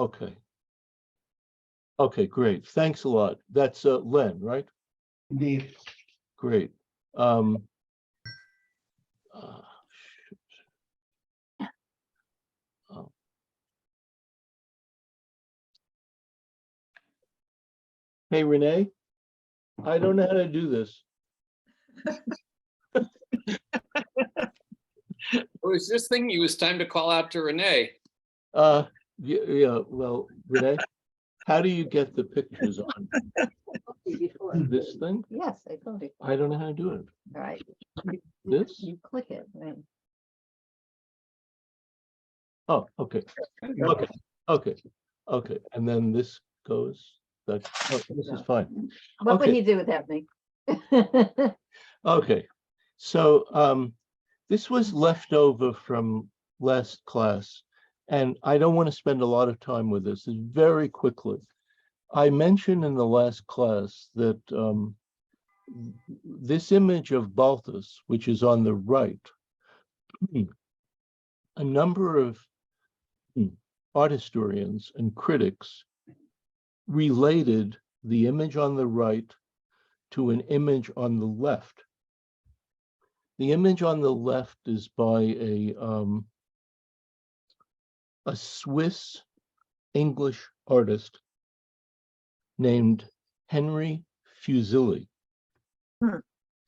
Okay. Okay, great. Thanks a lot. That's Len, right? Indeed. Great. Uh, shoot. Oh. Hey, Renee, I don't know how to do this. Was this thing? It was time to call out to Renee. Yeah, well, Renee, how do you get the pictures on this thing? Yes, I told you. I don't know how to do it. All right. This? You click it, right? Oh, okay. Okay, okay, okay. And then this goes, that, oh, this is fine. What would Okay. he do without me? Okay, so this was left over from last class, and I don't want to spend a lot of time with this. It's very quickly. I mentioned in the last class that this image of Balthus, which is on the right, a number of art historians and critics related the image on the right to an image on the left. The image on the left is by a Swiss English artist named Henry Fuseli.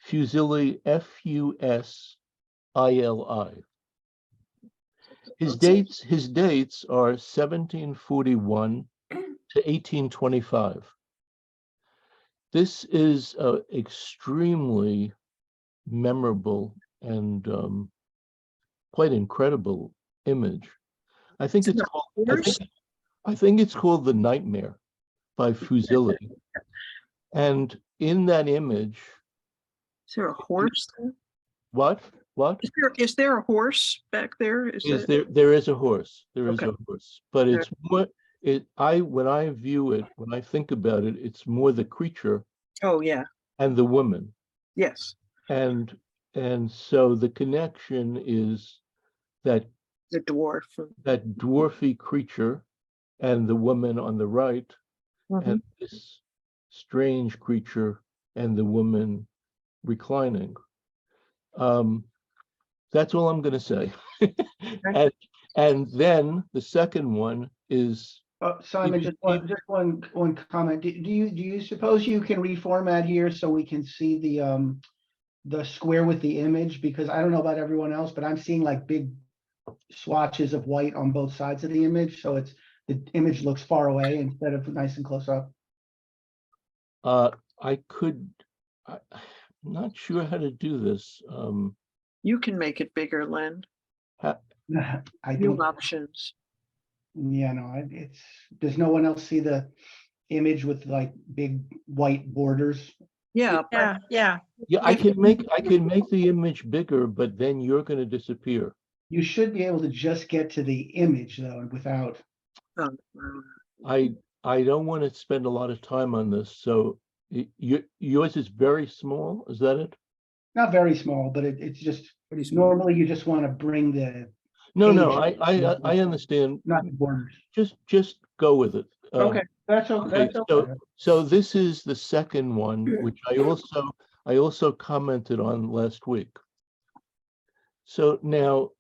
Fuseli, Fusili. His dates are 1741 to 1825. This is an extremely memorable and quite incredible image. I think it's called, I think it's called The Nightmare by Fuseli. And in that image, Is there a horse there? what? Is there a horse back there? There is a horse. There is Okay. a horse, but it's more when I view it, when I think about it, it's more the creature Oh, yeah. and the woman. Yes. And so the connection is that The dwarf. that dwarfy creature and the woman on the right, and this strange creature and the woman reclining. That's all I'm going to say. and then the second one is Simon, just one comment. Do you suppose you can reformat here so we can see the square with the image? Because I don't know about everyone else, but I'm seeing like big swatches of white on both sides of the image, so the image looks far away instead of nice and close up. I'm not sure how to do this. You can make it bigger, Len. I New don't. options. Yeah, no, does no one else see the image with like big white borders? Yeah. Yeah. Yeah, I can make the image bigger, but then you're going to disappear. You should be able to just get to the image though, without. I don't want to spend a lot of time on this. So yours is very small. Is that it? Not very small, but it's just normally you just want to bring the. No, page I understand. Not the borders. Just go with it. Okay, that's okay. So this is the second one, which I also commented on last week. So now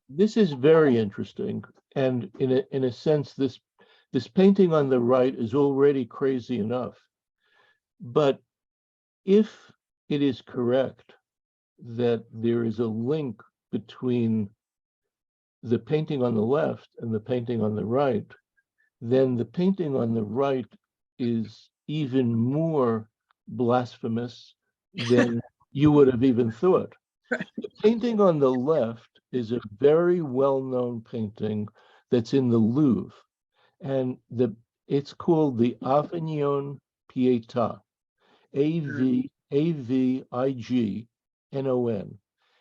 this is very interesting, and in a sense, this painting on the right is already crazy enough. But if it is correct that there is a link between the painting on the left and the painting on the right, then the painting on the right is even more blasphemous than you would have even thought. The painting on the left is a very well-known painting that's in the Louvre, and it's called the Avignon Pietà, Avignon,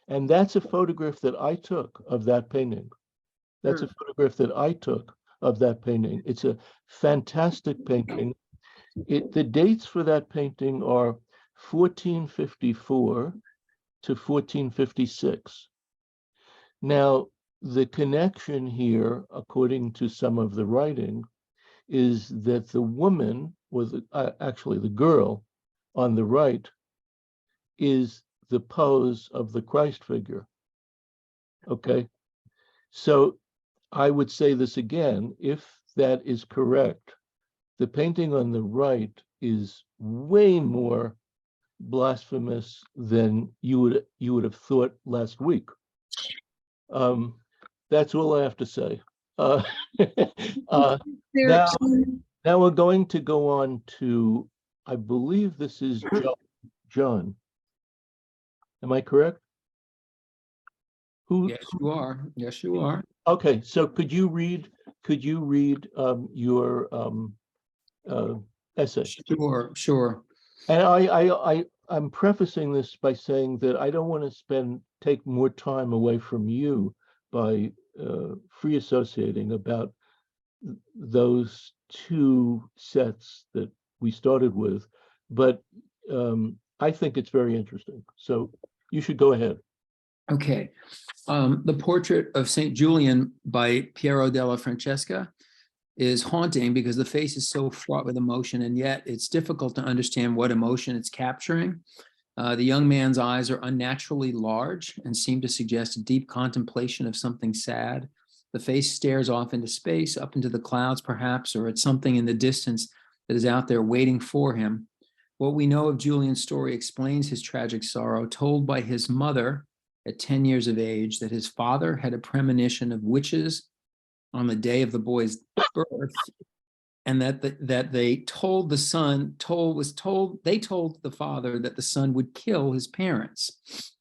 and that's a photograph that I took of that painting. That's a photograph that I took of that painting. It's a fantastic painting. The dates for that painting are 1454 to 1456. Now, the connection here, according to some of the writing, is that the woman, or actually the girl on the right, is the pose of the Christ figure. Okay, so I would say this again, if that is correct, the painting on the right is way more blasphemous than you would have thought last week. That's all I have to say. Now, now we're going to go on to, I believe this is John. Am I correct? Who? Yes, you are. Yes, you are. Okay, so could you read your essay? Sure, sure. And I'm prefacing this by saying that I don't want to take more time away from you by free associating about those two sets that we started with, but I think it's very interesting. So you should go ahead. Okay. The portrait of Saint Julian by Piero della Francesca is haunting because the face is so fraught with emotion, and yet it's difficult to understand what emotion it's capturing. The young man's eyes are unnaturally large and seem to suggest a deep contemplation of something sad. The face stares off into space, up into the clouds perhaps, or at something in the distance that is out there waiting for him. What we know of Julian's story explains his tragic sorrow, told by his mother at 10 years of age, that his father had a premonition of witches on the day of the boy's birth, and that they told the son, they told the father that the son would kill his parents.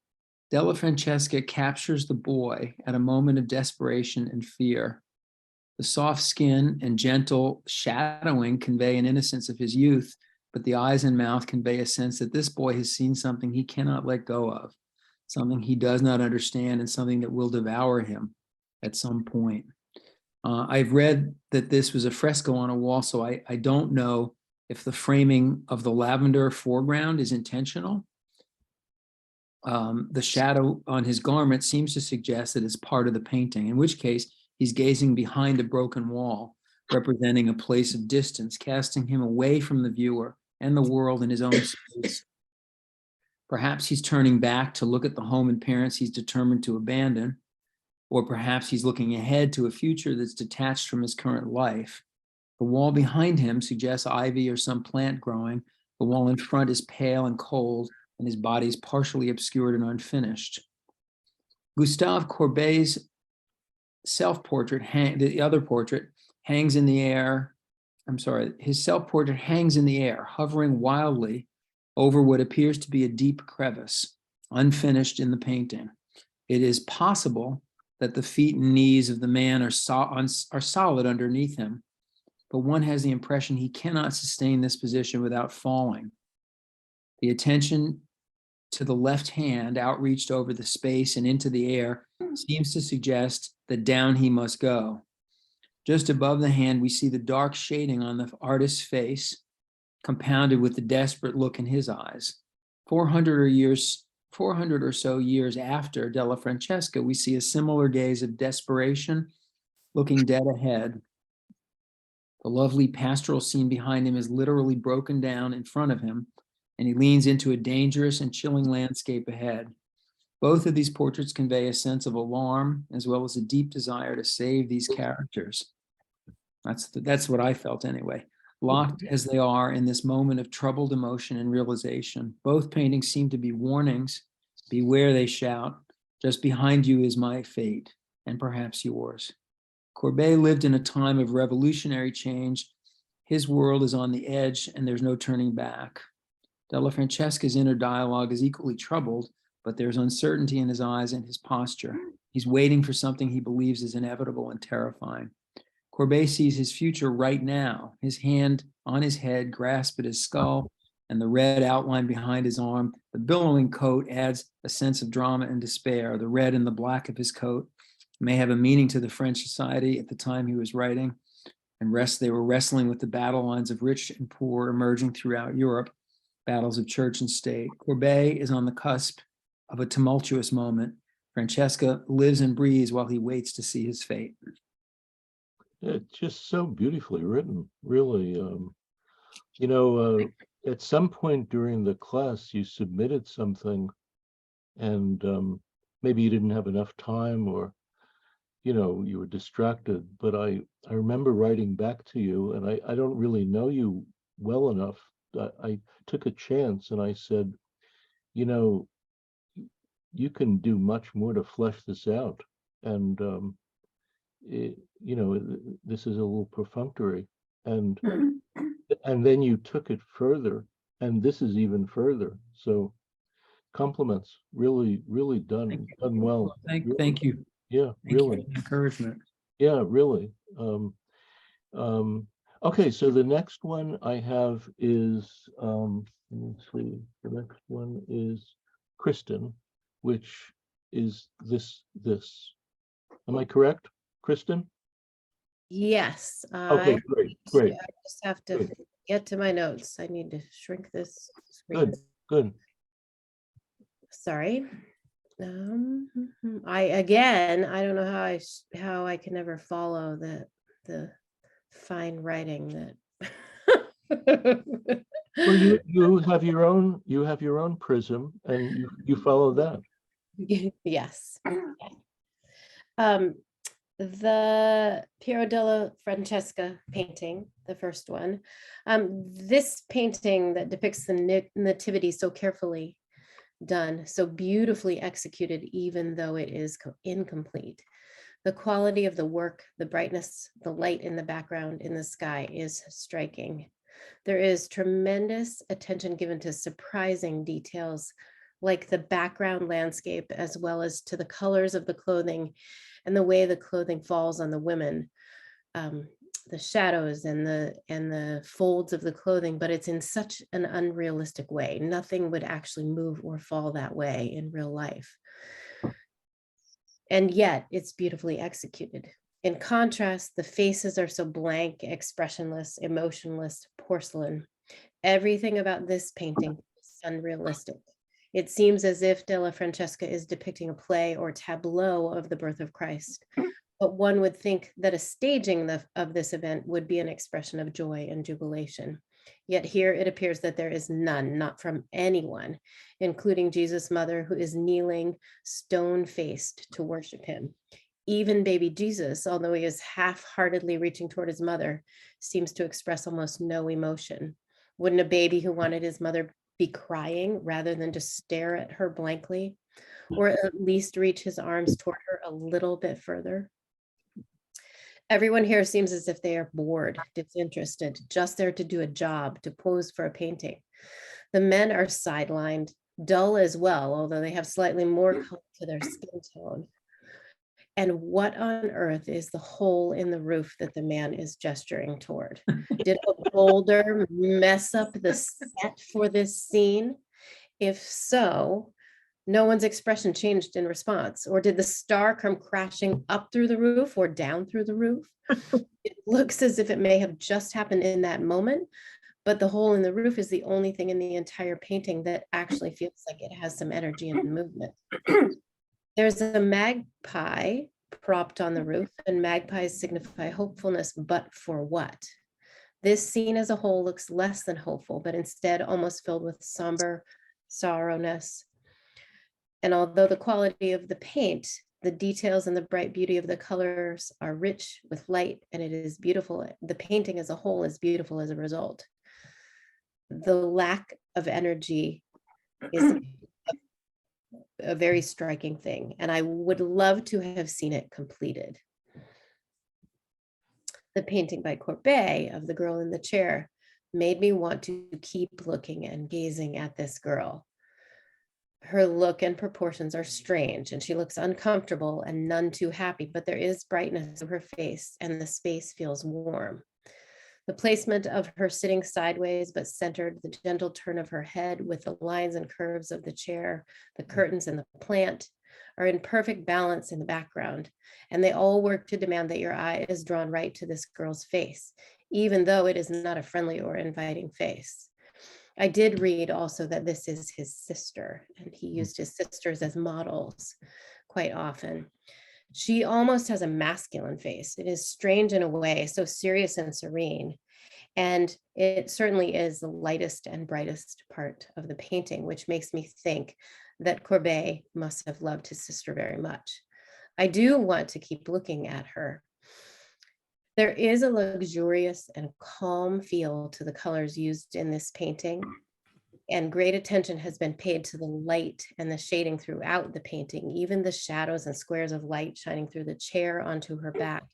Della Francesca captures the boy at a moment of desperation and fear. The soft skin and gentle shadowing convey an innocence of his youth, but the eyes and mouth convey a sense that this boy has seen something he cannot let go of, something he does not understand, and something that will devour him at some point. I've read that this was a fresco on a wall, so I don't know if the framing of the lavender foreground is intentional. The shadow on his garment seems to suggest that it's part of the painting, in which case he's gazing behind a broken wall, representing a place of distance, casting him away from the viewer and the world in his own space. Perhaps he's turning back to look at the home and parents he's determined to abandon, or perhaps he's looking ahead to a future that's detached from his current life. The wall behind him suggests ivy or some plant growing. The wall in front is pale and cold, and his body is partially obscured and unfinished. Gustave Courbet's self-portrait, the other portrait, hangs in the air. His self-portrait hangs in the air, hovering wildly over what appears to be a deep crevice, unfinished in the painting. It is possible that the feet and knees of the man are solid underneath him, but one has the impression he cannot sustain this position without falling. The attention to the left hand, outreached over the space and into the air, seems to suggest that down he must go. Just above the hand, we see the dark shading on the artist's face, compounded with the desperate look in his eyes. 400 or so years after Della Francesca, we see a similar gaze of desperation, looking dead ahead. The lovely pastoral scene behind him is literally broken down in front of him, and he leans into a dangerous and chilling landscape ahead. Both of these portraits convey a sense of alarm, as well as a deep desire to save these characters. That's what I felt anyway. Locked as they are in this moment of troubled emotion and realization, both paintings seem to be warnings. Beware, they shout. Just behind you is my fate, and perhaps yours. Courbet lived in a time of revolutionary change. His world is on the edge, and there's no turning back. Della Francesca's inner dialogue is equally troubled, but there's uncertainty in his eyes and his posture. He's waiting for something he believes is inevitable and terrifying. Courbet sees his future right now, his hand on his head grasped at his skull, and the red outline behind his arm. The billowing coat adds a sense of drama and despair. The red and the black of his coat may have a meaning to the French society at the time he was writing, and they were wrestling with the battle lines of rich and poor emerging throughout Europe, battles of church and state. Courbet is on the cusp of a tumultuous moment, Francesca lives and breathes while he waits to see his fate. It's just so beautifully written, really. You know, at some point during the class, you submitted something and maybe you didn't have enough time or, you know, you were distracted, but I remember writing back to you and I don't really know you well enough. I took a chance and I said, you know, you can do much more to flesh this out. And, you know, this is a little perfunctory. And then you took it further and this is even further. So compliments, really, really done well. Thank you. Yeah, Thank you really. for the encouragement. Yeah, really. Okay, so the next one I have is, let me see, the next one is Kristen, which is this. Am I correct, Kristen? Yes. Okay, great. I just have to Good. get to my notes. I need to shrink this screen. Good, good. Sorry. I don't know how I can ever follow the fine writing that. Well, you have your own prism and you follow that. Yes. The Piero della Francesca painting, the first one. This painting that depicts the nativity so carefully done, so beautifully executed, even though it is incomplete. The quality of the work, the brightness, the light in the background in the sky is striking. There is tremendous attention given to surprising details like the background landscape, as well as to the colors of the clothing and the way the clothing falls on the women, the shadows and the folds of the clothing, but it's in such an unrealistic way. Nothing would actually move or fall that way in real life. And yet it's beautifully executed. In contrast, the faces are so blank, expressionless, emotionless, porcelain. Everything about this painting is unrealistic. It seems as if Della Francesca is depicting a play or tableau of the birth of Christ. But one would think that a staging of this event would be an expression of joy and jubilation. Yet here it appears that there is none, not from anyone, including Jesus' mother, who is kneeling stone-faced to worship him. Even baby Jesus, although he is half-heartedly reaching toward his mother, seems to express almost no emotion. Wouldn't a baby who wanted his mother be crying rather than just stare at her blankly, or at least reach his arms toward her a little bit further? Everyone here seems as if they are bored, disinterested, just there to do a job, to pose for a painting. The men are sidelined, dull as well, although they have slightly more color to their skin tone. And what on earth is the hole in the roof that the man is gesturing toward? Did a boulder mess up the set for this scene? If so, no one's expression changed in response. Or did the star come crashing up through the roof or down through the roof? It looks as if it may have just happened in that moment, but the hole in the roof is the only thing in the entire painting that actually feels like it has some energy and movement. There's a magpie propped on the roof, and magpies signify hopefulness, but for what? This scene as a whole looks less than hopeful, but instead almost filled with somber sorrowness. And although the quality of the paint, the details and the bright beauty of the colors are rich with light, and it is beautiful, the painting as a whole is beautiful as a result. The lack of energy is a very striking thing, and I would love to have seen it completed. The painting by Courbet of the girl in the chair made me want to keep looking and gazing at this girl. Her look and proportions are strange, and she looks uncomfortable and none too happy, but there is brightness to her face, and the space feels warm. The placement of her sitting sideways but centered, the gentle turn of her head with the lines and curves of the chair, the curtains and the plant are in perfect balance in the background, and they all work to demand that your eye is drawn right to this girl's face, even though it is not a friendly or inviting face. I did read also that this is his sister, and he used his sisters as models. quite often. She almost has a masculine face. It is strange in a way, so serious and serene. And it certainly is the lightest and brightest part of the painting, which makes me think that Courbet must have loved his sister very much. I do want to keep looking at her. There is a luxurious and calm feel to the colors used in this painting, and great attention has been paid to the light and the shading throughout the painting, even the shadows and squares of light shining through the chair onto her back,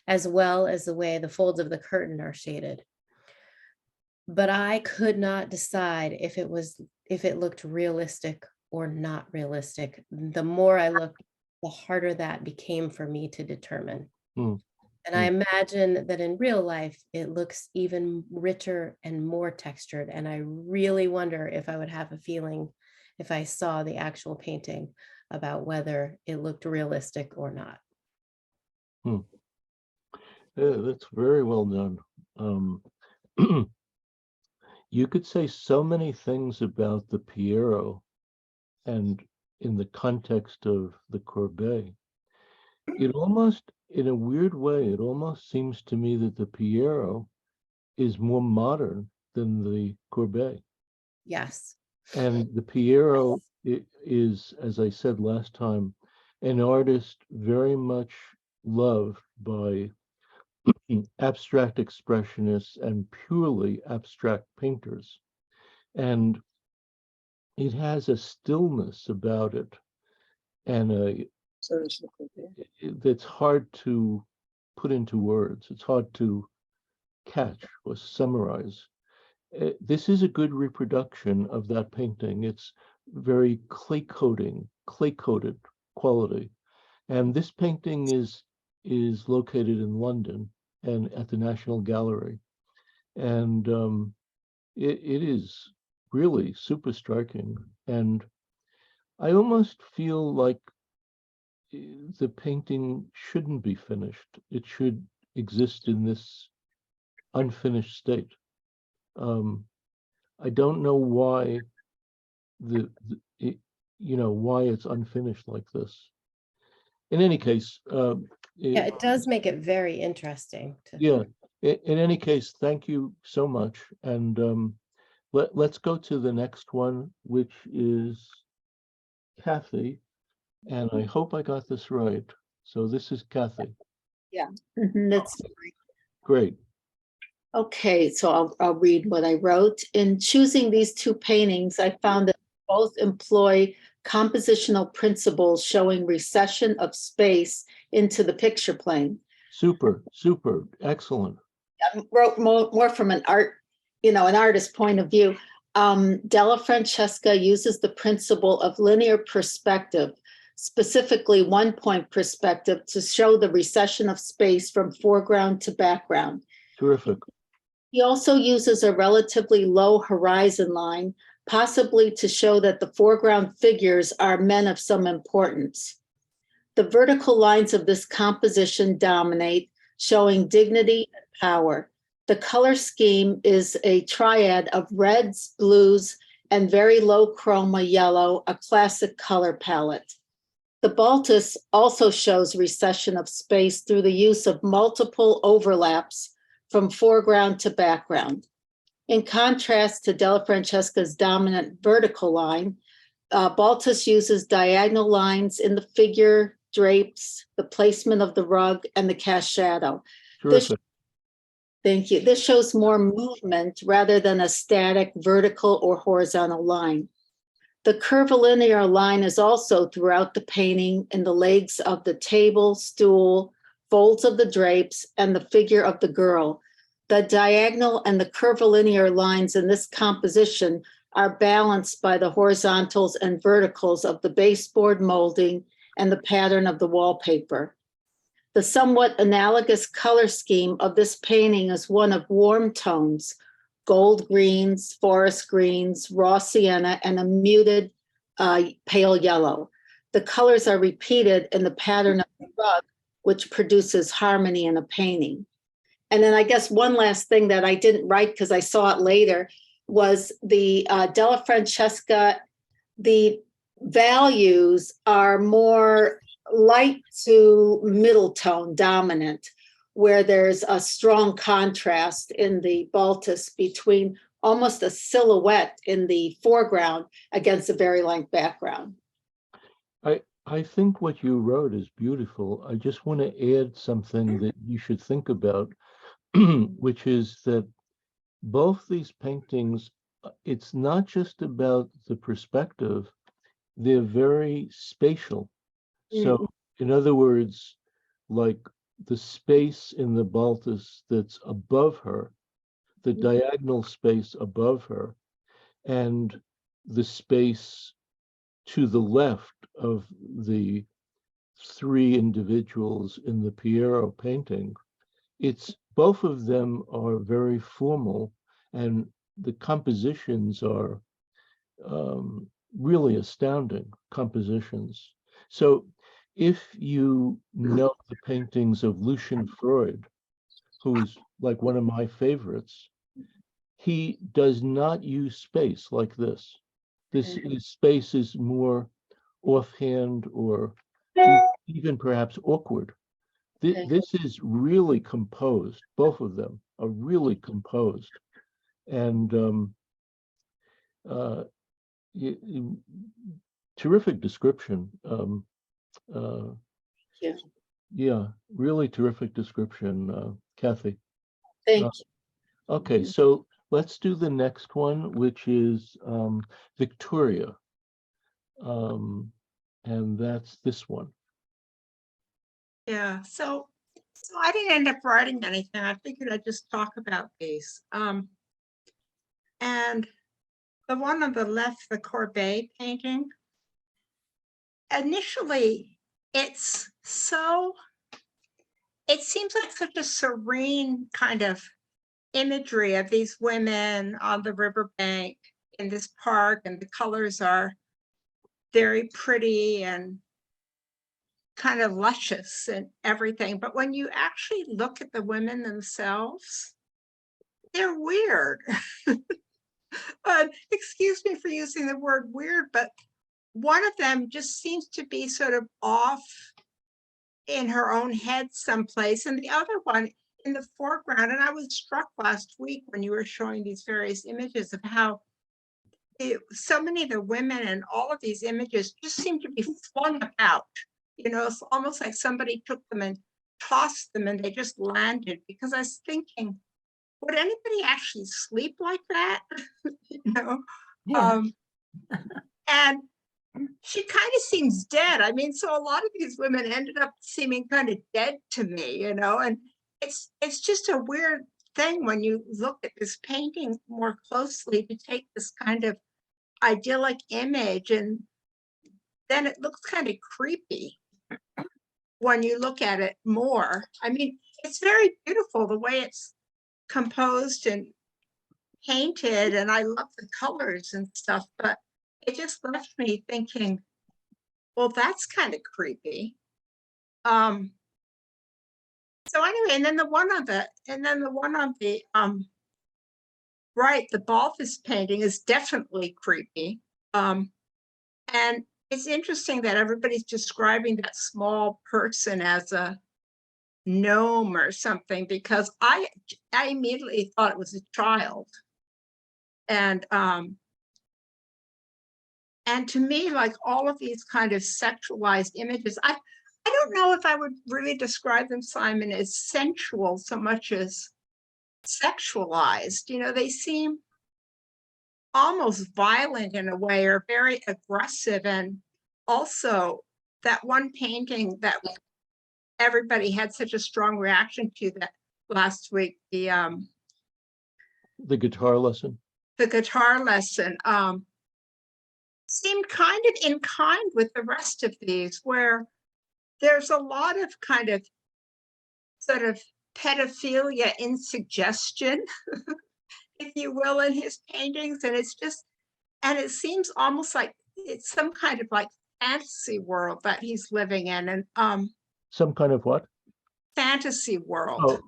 as well as the way the folds of the curtain are shaded. But I could not decide if it looked realistic or not realistic. The more I looked, the harder that became for me to determine. And I imagine that in real life, it looks even richer and more textured. And I really wonder if I would have a feeling if I saw the actual painting about whether it looked realistic or not. Yeah, that's very well done. You could say so many things about the Piero and in the context of the Courbet. It almost, in a weird way, it almost seems to me that the Piero is more modern than the Courbet. Yes. And the Piero is, as I said last time, an artist very much loved by abstract expressionists and purely abstract painters. And it has a stillness about it and So does the Courbet. that's hard to put into words. It's hard to catch or summarize. This is a good reproduction of that painting. It's very clay-coated quality. And this painting is located in London and at the National Gallery. And it is really super striking. And I almost feel like the painting shouldn't be finished. It should exist in this unfinished state. I don't know why why it's unfinished like this. In any case, Yeah, it does make it very interesting. Yeah. In any case, thank you so much. And let's go to the next one, which is Kathy. And I hope I got this right. So this is Kathy. That's Great. okay. So I'll read what I wrote. In choosing these two paintings, I found that both employ compositional principles showing recession of space into the picture plane. Super, super, excellent. I wrote more from an artist's point of view. Della Francesca uses the principle of linear perspective, specifically one-point perspective, to show the recession of space from foreground to background. Terrific. He also uses a relatively low horizon line, possibly to show that the foreground figures are men of some importance. The vertical lines of this composition dominate, showing dignity and power. The color scheme is a triad of reds, blues, and very low chroma yellow, a classic color palette. The Balthus also shows recession of space through the use of multiple overlaps from foreground to background. In contrast to Della Francesca's dominant vertical line, Balthus uses diagonal lines in the figure, drapes, the placement of the rug, and the cast shadow. Terrific. Thank you. This shows more movement rather than a static vertical or horizontal line. The curvilinear line is also throughout the painting in the legs of the table, stool, folds of the drapes, and the figure of the girl. The diagonal and the curvilinear lines in this composition are balanced by the horizontals and verticals of the baseboard molding and the pattern of the wallpaper. The somewhat analogous color scheme of this painting is one of warm tones, gold greens, forest greens, raw sienna, and a muted pale yellow. The colors are repeated in the pattern of the rug, which produces harmony in a painting. And then I guess one last thing that I didn't write because I saw it later was the Della Francesca, the values are more light to middle tone dominant, where there's a strong contrast in the Balthus between almost a silhouette in the foreground against a very light background. I think what you wrote is beautiful. I just want to add something that you should think about, which is that both these paintings, it's not just about the perspective, they're very spatial. So in other words, like the space in the Balthus that's above her, the diagonal space above her, and the space to the left of the three individuals in the Piero painting, it's both of them are very formal, and the compositions are really astounding compositions. So if you know the paintings of Lucian Freud, who's like one of my favorites, he does not use space like this. Space is more offhand or even perhaps awkward. This is really composed. Both of them are really composed, and terrific description. Yeah. Yeah, really terrific description, Kathy. Thank you. Okay, so let's do the next one, which is Victoria. And that's this one. Yeah, so I didn't end up writing anything. I figured I'd just talk about these. And the one on the left, the Courbet painting, initially it seems like such a serene kind of imagery of these women on the riverbank in this park, and the colors are very pretty and kind of luscious and everything. But when you actually look at the women themselves, they're weird. Excuse me for using the word weird, but one of them just seems to be sort of off in her own head someplace, and the other one in the foreground. And I was struck last week when you were showing these various images of how so many of the women in all of these images just seem to be flung about. You know, it's almost like somebody took them and tossed them and they just landed, because I was thinking, would anybody actually sleep like that? You know? Yeah. And she kind of seems dead. I mean, so a lot of these women ended up seeming kind of dead to me, you know, and it's just a weird thing when you look at this painting more closely, to take this kind of idyllic image and then it looks kind of creepy when you look at it more. I mean, it's very beautiful the way it's composed and painted, and I love the colors and stuff, but it just left me thinking, well, that's kind of creepy. So anyway, and then the one on the right, the Balthus painting is definitely creepy. And it's interesting that everybody's describing that small person as a gnome or something, because I immediately thought it was a child. And to me, like all of these kind of sexualized images, I don't know if I would really describe them, Simon, as sensual so much as sexualized. You know, they seem almost violent in a way, or very aggressive. And also that one painting that everybody had such a strong reaction to that last week, the guitar lesson. The guitar lesson seemed kind of in kind with the rest of these, where there's a lot of kind of sort of pedophilia in suggestion, if you will, in his paintings. And it's just, and it seems almost like it's some kind of like fantasy world that he's living in. And some kind of what? Fantasy world. Oh,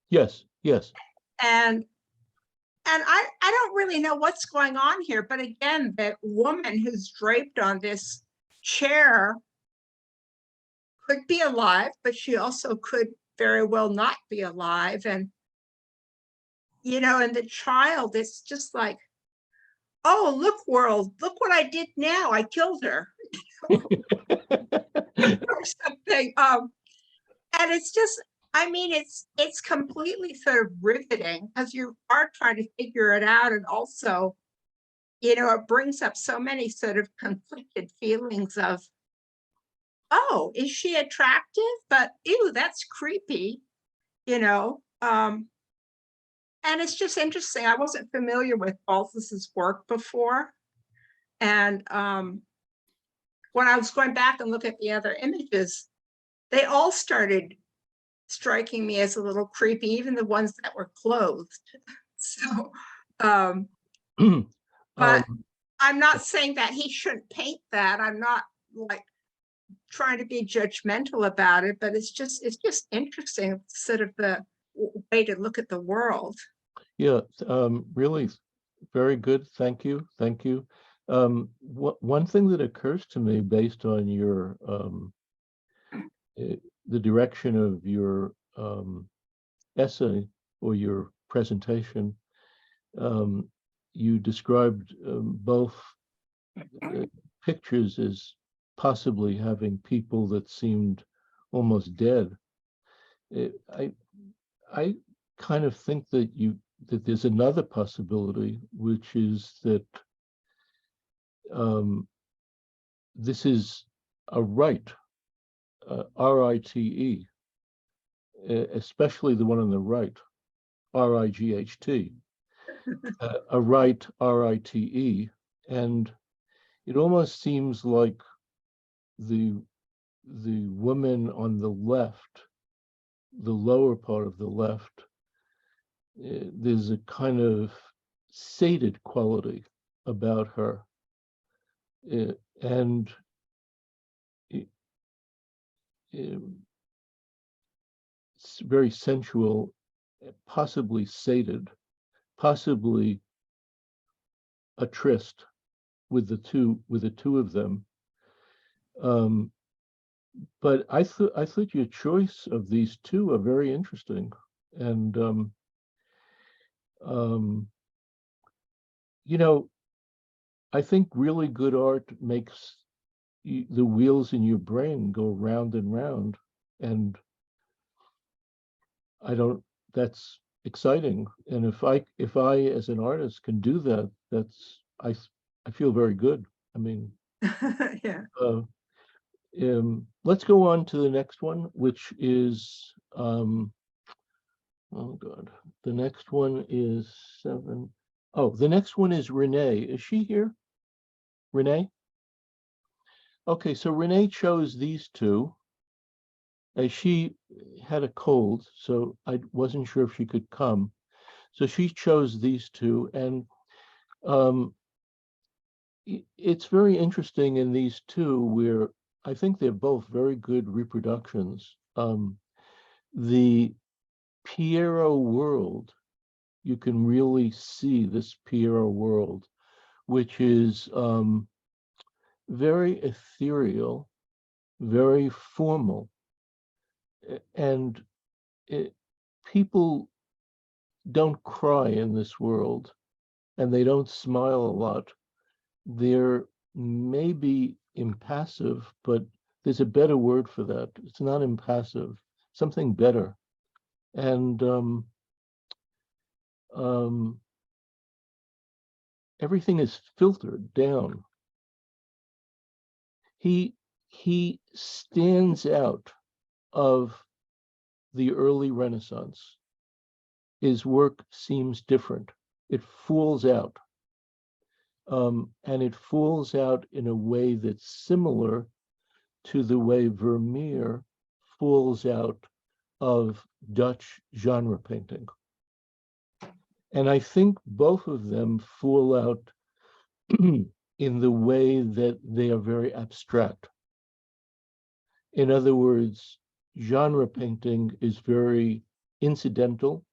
yes, yes. And I don't really know what's going on here, but again, that woman who's draped on this chair could be alive, but she also could very well not be alive. And, you know, and the child, it's just like, oh, look, world, look what I did now. I killed her or something. And it's just, I mean, it's completely sort of riveting because you are trying to figure it out. And also, you know, it brings up so many sort of conflicted feelings of, oh, is she attractive? But ew, that's creepy, you know. And it's just interesting. I wasn't familiar with Balthus's work before. And when I was going back and look at the other images, they all started striking me as a little creepy, even the ones that were clothed. So, but I'm not saying that he shouldn't paint that. I'm not like trying to be judgmental about it, but it's just interesting, sort of the way to look at the world. Yeah, really very good. Thank you. Thank you. One thing that occurs to me based on your the direction of your essay or your presentation, you described both pictures as possibly having people that seemed almost dead. I kind of think that there's another possibility, which is that this is a rite, R-I-T-E, especially the one on the right, R-I-G-H-T, a rite, R-I-T-E, and it almost seems like the woman on the left, the lower part of the left, there's a kind of sated quality about her, and it's very sensual, possibly sated, possibly a tryst with the two of them. But I thought your choice of these two are very interesting, and you know, I think really good art makes the wheels in your brain go round and round, and that's exciting. And if I as an artist can do that, I feel very good. I mean, Yeah. let's go on to the next one, which is oh God, the next one is 7. Oh, the next one is Renee. Is she here? Renee? Okay, so Renee chose these two. As she had a cold, so I wasn't sure if she could come. So she chose these two, and it's very interesting in these two where I think they're both very good reproductions. The Piero world, you can really see this Piero world, which is very ethereal, very formal, and people don't cry in this world, and they don't smile a lot. They're maybe impassive, but there's a better word for that. It's not impassive, something better. And everything is filtered down. He stands out of the early Renaissance. His work seems different. It falls out. And it falls out in a way that's similar to the way Vermeer falls out of Dutch genre painting. And I think both of them fall out in the way that they are very abstract. In other words, genre painting is very incidental,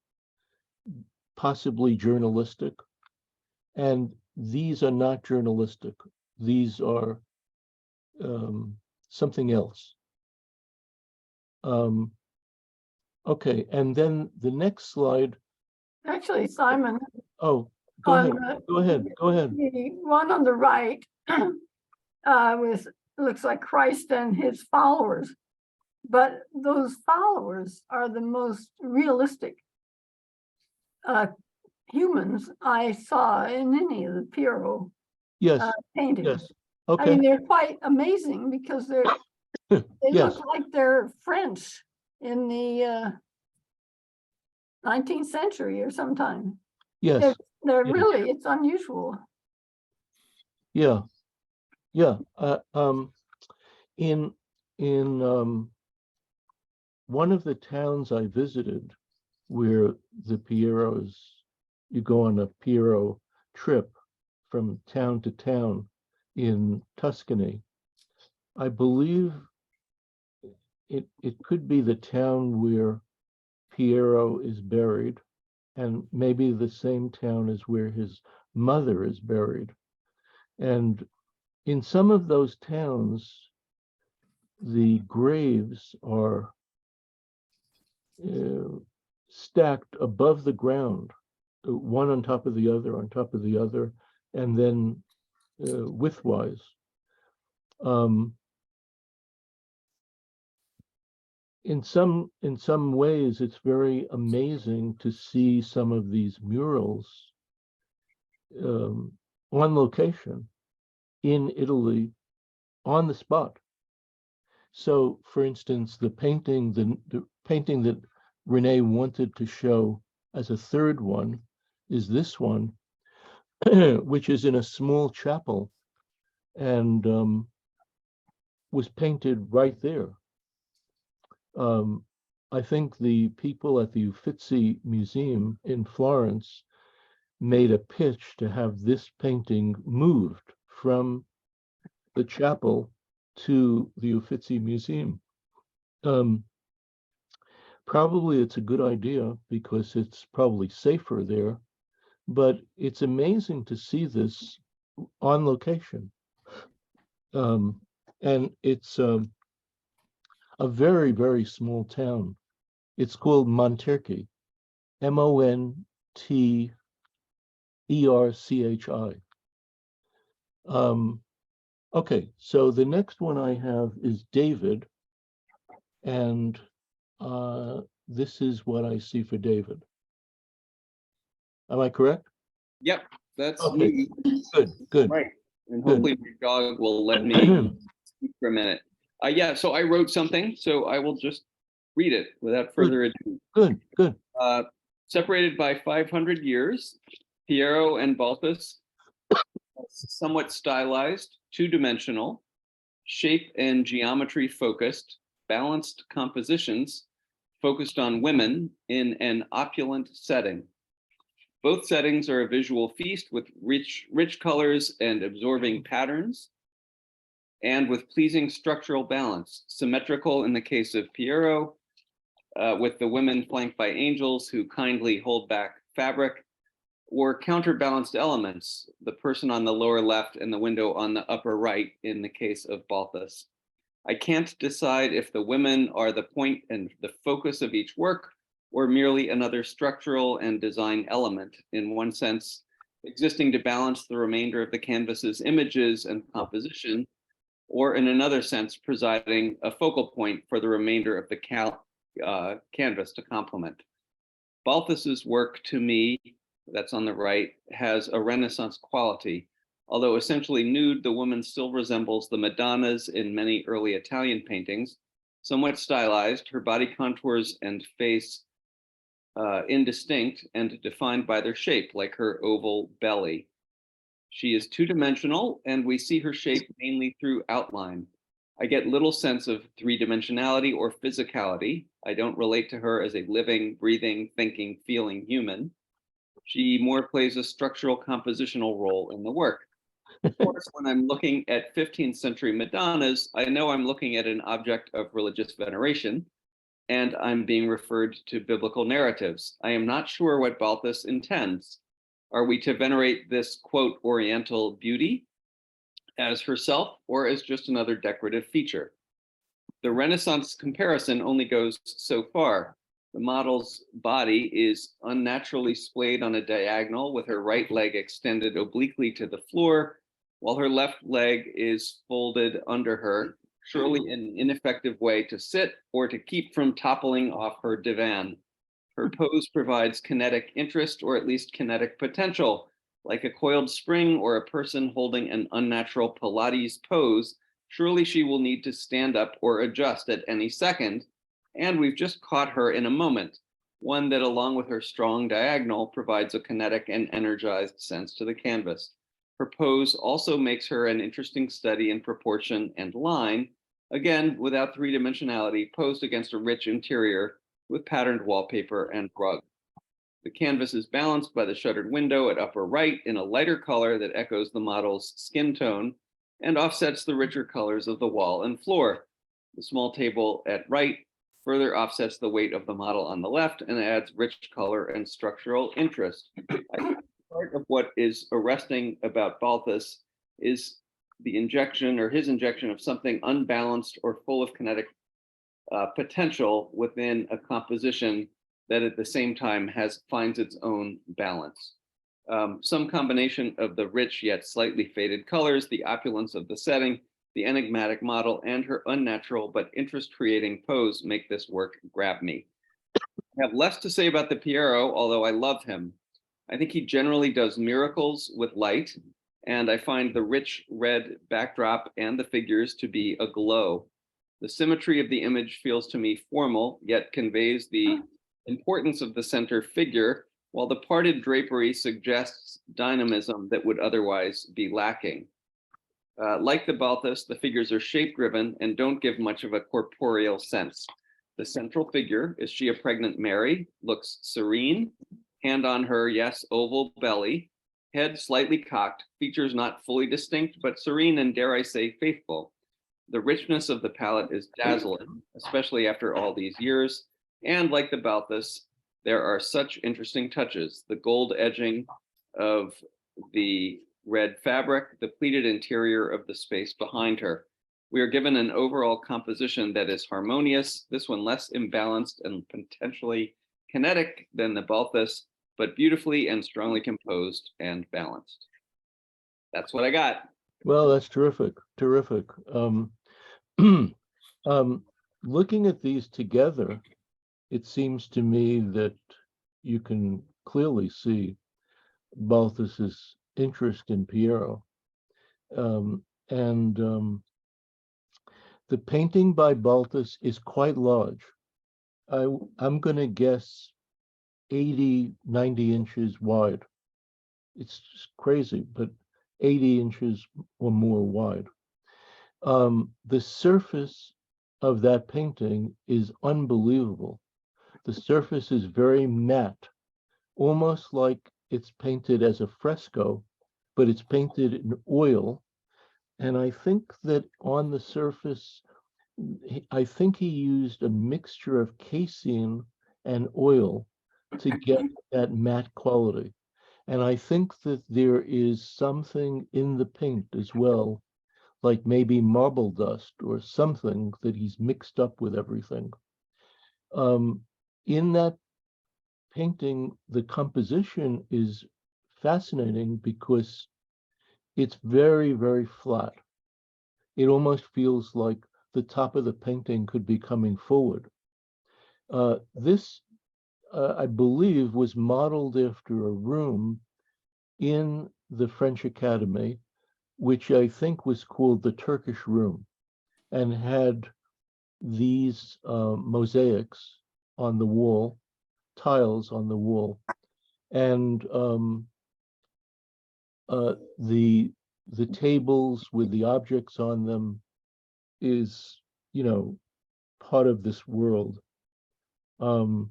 possibly journalistic. And these are not journalistic. These are something else. Okay, and then the next slide. Actually, Simon, Oh, go ahead. on the- Go ahead. Go ahead. the one on the right looks like Christ and his followers. But those followers are the most realistic humans I saw in any of the Piero Yes. paintings. Yes. I Okay. mean, they're quite amazing because they Yes. look like they're French in the 19th century or sometime. Yes. They're Yes. really, it's unusual. Yeah. Yeah. In one of the towns I visited, where the Pieros, you go on a Piero trip from town to town in Tuscany. I believe it could be the town where Piero is buried, and maybe the same town as where his mother is buried. And in some of those towns, the graves are stacked above the ground, one on top of the other, on top of the other, and then widthwise. In some ways, it's very amazing to see some of these murals on location in Italy on the spot. So, for instance, the painting that Renee wanted to show as a third one is this one, which is in a small chapel and was painted right there. I think the people at the Uffizi Museum in Florence made a pitch to have this painting moved from the chapel to the Uffizi Museum. Probably it's a good idea because it's probably safer there, but it's amazing to see this on location. And it's a very, very small town. It's called Monterchi, Monterchi. Okay, so the next one I have is David, and this is what I see for David. Am I correct? Yep, that's Okay. me. Good. Right. And Good. hopefully my dog will let me speak for a minute. Yeah, so I wrote something, so I will just read it without further ado. Good. Separated by 500 years, Piero and Balthus, somewhat stylized, two-dimensional, shape and geometry focused, balanced compositions focused on women in an opulent setting. Both settings are a visual feast with rich colors and absorbing patterns, and with pleasing structural balance, symmetrical in the case of Piero, with the women flanked by angels who kindly hold back fabric, or counterbalanced elements, the person on the lower left and the window on the upper right in the case of Balthus. I can't decide if the women are the point and the focus of each work, or merely another structural and design element, in one sense, existing to balance the remainder of the canvas's images and composition, or in another sense, presiding a focal point for the remainder of the canvas to complement. Balthus's work, to me, that's on the right, has a Renaissance quality. Although essentially nude, the woman still resembles the Madonnas in many early Italian paintings. Somewhat stylized, her body contours and face indistinct and defined by their shape, like her oval belly. She is two-dimensional, and we see her shape mainly through outline. I get little sense of three-dimensionality or physicality. I don't relate to her as a living, breathing, thinking, feeling human. She more plays a structural compositional role in the work. Of course, when I'm looking at 15th century Madonnas, I know I'm looking at an object of religious veneration. and I'm being referred to biblical narratives. I am not sure what Balthus intends. Are we to venerate this, quote, Oriental beauty as herself or as just another decorative feature? The Renaissance comparison only goes so far. The model's body is unnaturally splayed on a diagonal with her right leg extended obliquely to the floor, while her left leg is folded under her, surely an ineffective way to sit or to keep from toppling off her divan. Her pose provides kinetic interest, or at least kinetic potential, like a coiled spring or a person holding an unnatural Pilates pose. Surely she will need to stand up or adjust at any second, and we've just caught her in a moment, one that, along with her strong diagonal, provides a kinetic and energized sense to the canvas. Her pose also makes her an interesting study in proportion and line, again, without three-dimensionality, posed against a rich interior with patterned wallpaper and rug. The canvas is balanced by the shuttered window at upper right in a lighter color that echoes the model's skin tone and offsets the richer colors of the wall and floor. The small table at right further offsets the weight of the model on the left and adds rich color and structural interest. I think part of what is arresting about Balthus is the injection or his injection of something unbalanced or full of kinetic potential within a composition that at the same time finds its own balance. Some combination of the rich yet slightly faded colors, the opulence of the setting, the enigmatic model, and her unnatural but interest-creating pose make this work grab me. I have less to say about the Piero, although I love him. I think he generally does miracles with light, and I find the rich red backdrop and the figures to be aglow. The symmetry of the image feels to me formal, yet conveys the importance of the center figure, while the parted drapery suggests dynamism that would otherwise be lacking. Like the Balthus, the figures are shape-driven and don't give much of a corporeal sense. The central figure, is she a pregnant Mary, looks serene, hand on her, yes, oval belly, head slightly cocked, features not fully distinct, but serene and, dare I say, faithful. The richness of the palette is dazzling, especially after all these years. And like the Balthus, there are such interesting touches. The gold edging of the red fabric, the pleated interior of the space behind her. We are given an overall composition that is harmonious, this one less imbalanced and potentially kinetic than the Balthus, but beautifully and strongly composed and balanced. That's what I got. Well, that's terrific, terrific. Looking at these together, it seems to me that you can clearly see Balthus's interest in Piero. The painting by Balthus is quite large. I'm going to guess 80, 90 inches wide. It's just crazy, but 80 inches or more wide. The surface of that painting is unbelievable. The surface is very matte, almost like it's painted as a fresco, but it's painted in oil. And I think that on the surface, I think he used a mixture of casein and oil to get that matte quality. And I think that there is something in the paint as well, like maybe marble dust or something that he's mixed up with everything. In that painting, the composition is fascinating because it's very, very flat. It almost feels like the top of the painting could be coming forward. This, I believe, was modeled after a room in the French Academy, which I think was called the Turkish Room, and had these mosaics on the wall, tiles on the wall, and the tables with the objects on them is, part of this world. And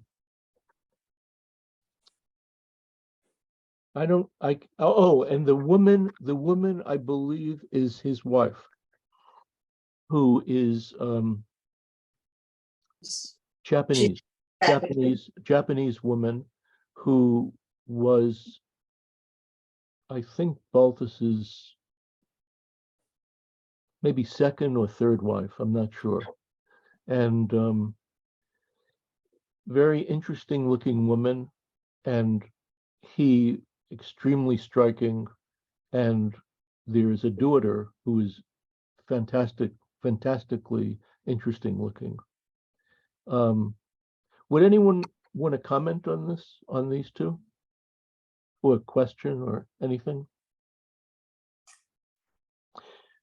the woman I believe is his wife, who is Japanese, Japanese woman who was, I think, Balthus's maybe second or third wife, I'm not sure. And very interesting looking woman, and he extremely striking. And there's a daughter who is fantastically interesting looking. Would anyone want to comment on this, on these two? Or a question or anything?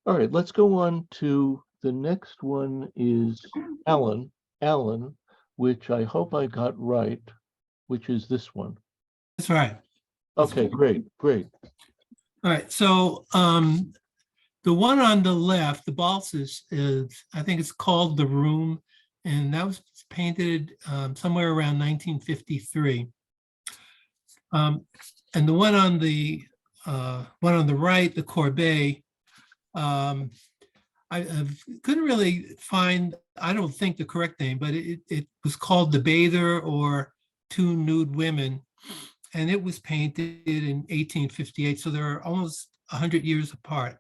All right, let's go on to the next one is Alan, which I hope I got right, which is this one. That's right. Okay, great. All right, so the one on the left, the Balthus, is, I think it's called The Room, and that was painted somewhere around 1953. And the one on the right, the Courbet, I couldn't really find, I don't think, the correct name, but it was called The Bather or Two Nude Women, and it was painted in 1858, so they're almost 100 years apart.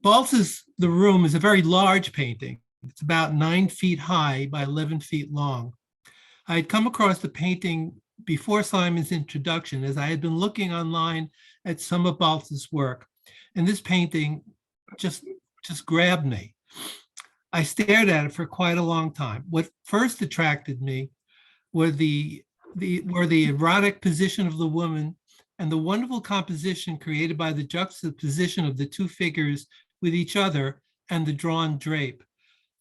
Balthus' The Room is a very large painting. It's about 9 feet high by 11 feet long. I had come across the painting before Simon's introduction, as I had been looking online at some of Balthus' work, and this painting just grabbed me. I stared at it for quite a long time. What first attracted me were the erotic position of the woman and the wonderful composition created by the juxtaposition of the two figures with each other and the drawn drape.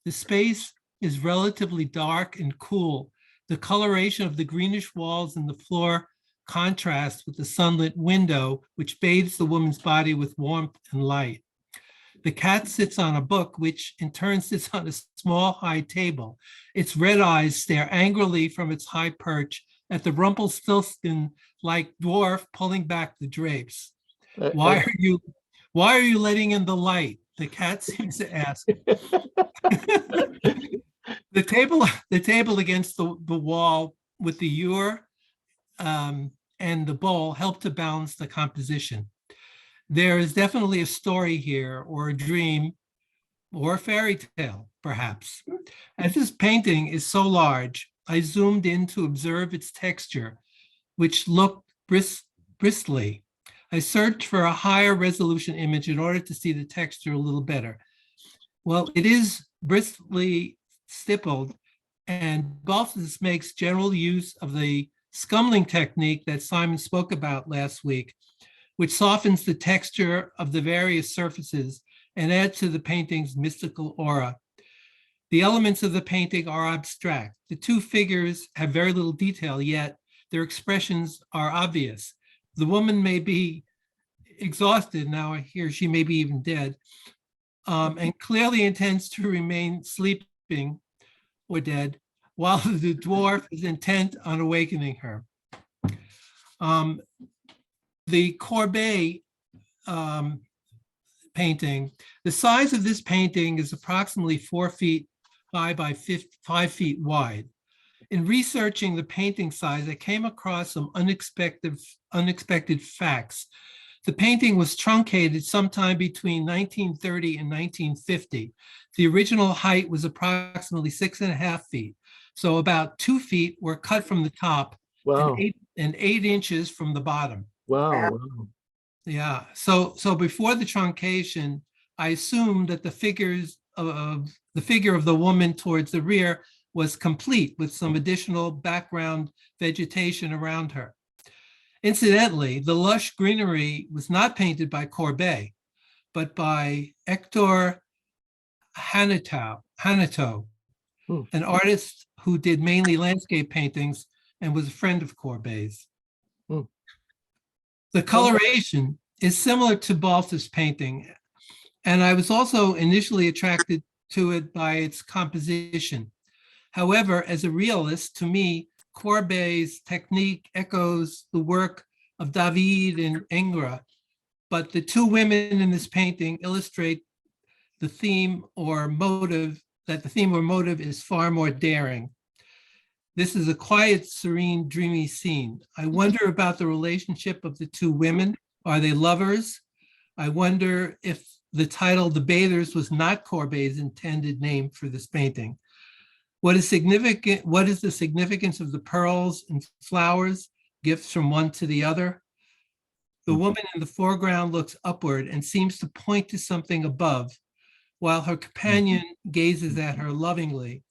The space is relatively dark and cool. The coloration of the greenish walls and the floor contrasts with the sunlit window, which bathes the woman's body with warmth and light. The cat sits on a book, which in turn sits on a small high table. Its red eyes stare angrily from its high perch at the Rumpelstiltskin-like dwarf pulling back the drapes. Why are you letting in the light? The cat seems to ask. The table against the wall with the ewer and the bowl help to balance the composition. There is definitely a story here, or a dream, or a fairy tale, perhaps. As this painting is so large, I zoomed in to observe its texture, which looked bristly. I searched for a higher resolution image in order to see the texture a little better. Well, it is bristly stippled, and Balthus makes general use of the scumbling technique that Simon spoke about last week, which softens the texture of the various surfaces and adds to the painting's mystical aura. The elements of the painting are abstract. The two figures have very little detail, yet their expressions are obvious. The woman may be exhausted now, he or she may be even dead, and clearly intends to remain sleeping or dead, while the dwarf is intent on awakening her. The Courbet painting, the size of this painting is approximately 4 feet high by 5 feet wide. In researching the painting size, I came across some unexpected facts. The painting was truncated sometime between 1930 and 1950. The original height was approximately 6.5 feet. So about 2 feet were cut from the top. Wow. and 8 inches from the bottom. Wow. Yeah, so before the truncation, I assumed that the figure of the woman towards the rear was complete with some additional background vegetation around her. Incidentally, the lush greenery was not painted by Courbet, but by Hector Hanito, an artist who did mainly landscape paintings and was a friend of Courbet's. The coloration is similar to Balthus' painting, and I was also initially attracted to it by its composition. However, as a realist, to me, Courbet's technique echoes the work of David and Ingres, but the two women in this painting illustrate the theme or motive that the theme or motive is far more daring. This is a quiet, serene, dreamy scene. I wonder about the relationship of the two women. Are they lovers? I wonder if the title The Bathers was not Courbet's intended name for this painting. What is significant? What is the significance of the pearls and flowers, gifts from one to the other? The woman in the foreground looks upward and seems to point to something above, while her companion gazes at her lovingly.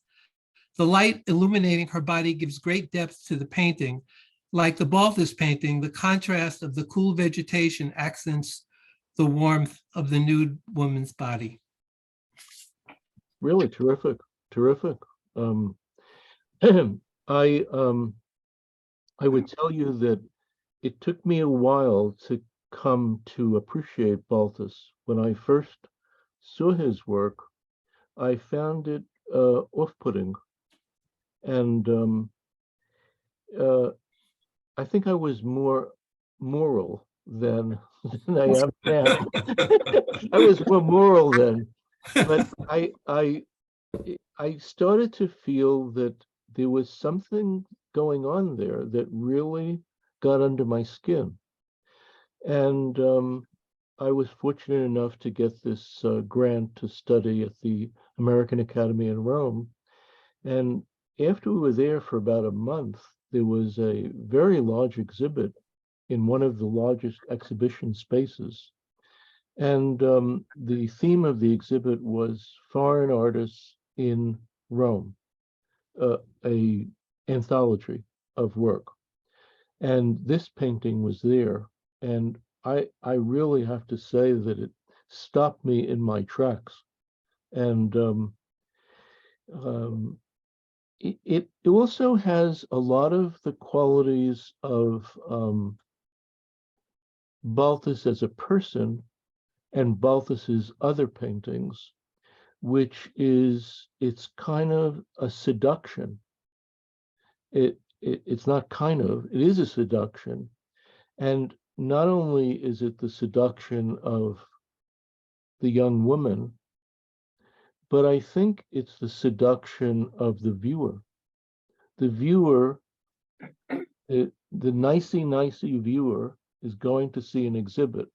The light illuminating her body gives great depth to the painting. Like the Balthus painting, the contrast of the cool vegetation accents the warmth of the nude woman's body. Really terrific, terrific. I would tell you that it took me a while to come to appreciate Balthus. When I first saw his work, I found it off-putting. And I think I was more moral than I am now. I was more moral then, but I started to feel that there was something going on there that really got under my skin. And I was fortunate enough to get this grant to study at the American Academy in Rome. And after we were there for about a month, there was a very large exhibit in one of the largest exhibition spaces. And the theme of the exhibit was foreign artists in Rome, a anthology of work. And this painting was there. And I really have to say that it stopped me in my tracks. And it also has a lot of the qualities of Balthus as a person and Balthus's other paintings, which is, it's kind of a seduction. It's not kind of, it is a seduction. And not only is it the seduction of the young woman, but I think it's the seduction of the viewer. The viewer, the nicey viewer is going to see an exhibit,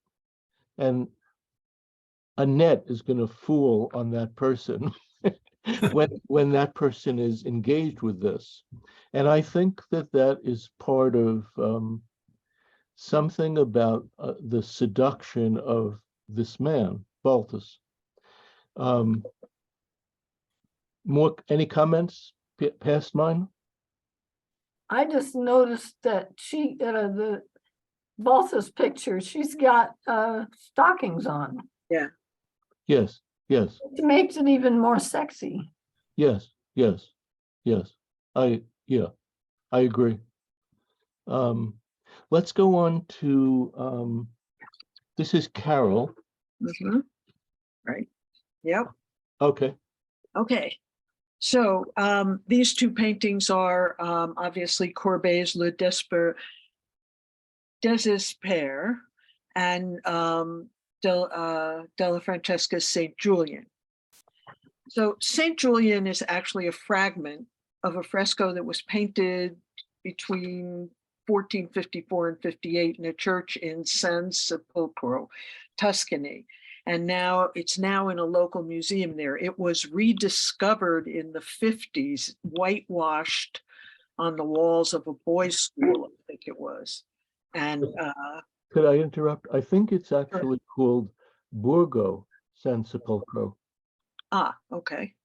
and a net is going to fall on that person when that person is engaged with this. And I think that that is part of something about the seduction of this man, Balthus. Any comments past mine? I just noticed that she, the Balthus picture, she's got stockings on. Yes, yes, It makes it even more sexy. yes, yes, yes. I agree. Let's go on to this is Carol. Mhm. Right. Yep. Okay. Okay. So these two paintings are obviously Courbet's Le Désespoir and Della Francesca's Saint Julian. So Saint Julian is actually a fragment of a fresco that was painted between 1454 and 58 in a church in San Sepolcro, Tuscany. And now it's now in a local museum there. It was rediscovered in the 50s, whitewashed on the walls of a boys' school, I think it was. And could I interrupt? I think it's actually called Borgo San Sepolcro. Okay.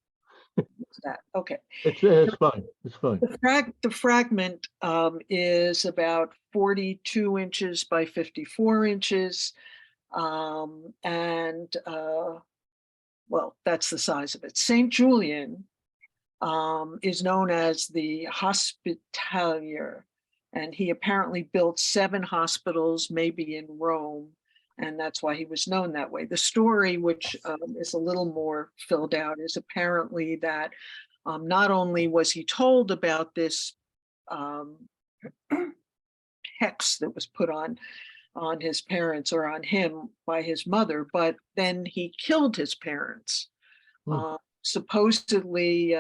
What's that? Okay. It's fine. It's fine. The fragment is about 42 inches by 54 inches. Well, that's the size of it. Saint Julian is known as the Hospitalier, and he apparently built 7 hospitals, maybe in Rome, and that's why he was known that way. The story, which is a little more filled out, is apparently that not only was he told about this hex that was put on his parents or on him by his mother, but then he killed his parents. supposedly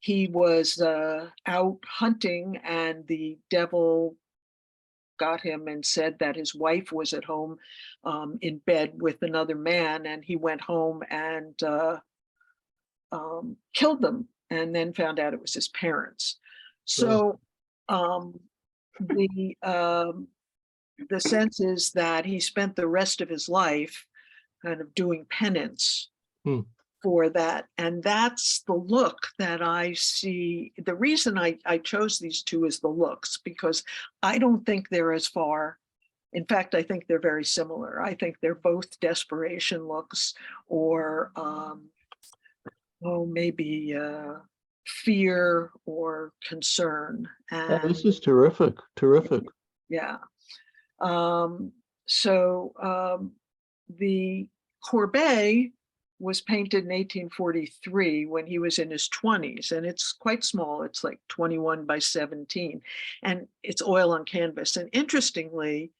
he was out hunting and the devil got him and said that his wife was at home in bed with another man, and he went home and killed them, and then found out it was his parents. So the sense is that he spent the rest of his life kind of doing penance for that. And that's the look that I see. The reason I chose these two is the looks, because I don't think they're as far. In fact, I think they're very similar. I think they're both desperation looks, or maybe fear or concern. Oh, And this is terrific, terrific. yeah. The Courbet was painted in 1843 when he was in his 20s, and it's quite small. It's like 21 by 17, and it's oil on canvas. And interestingly,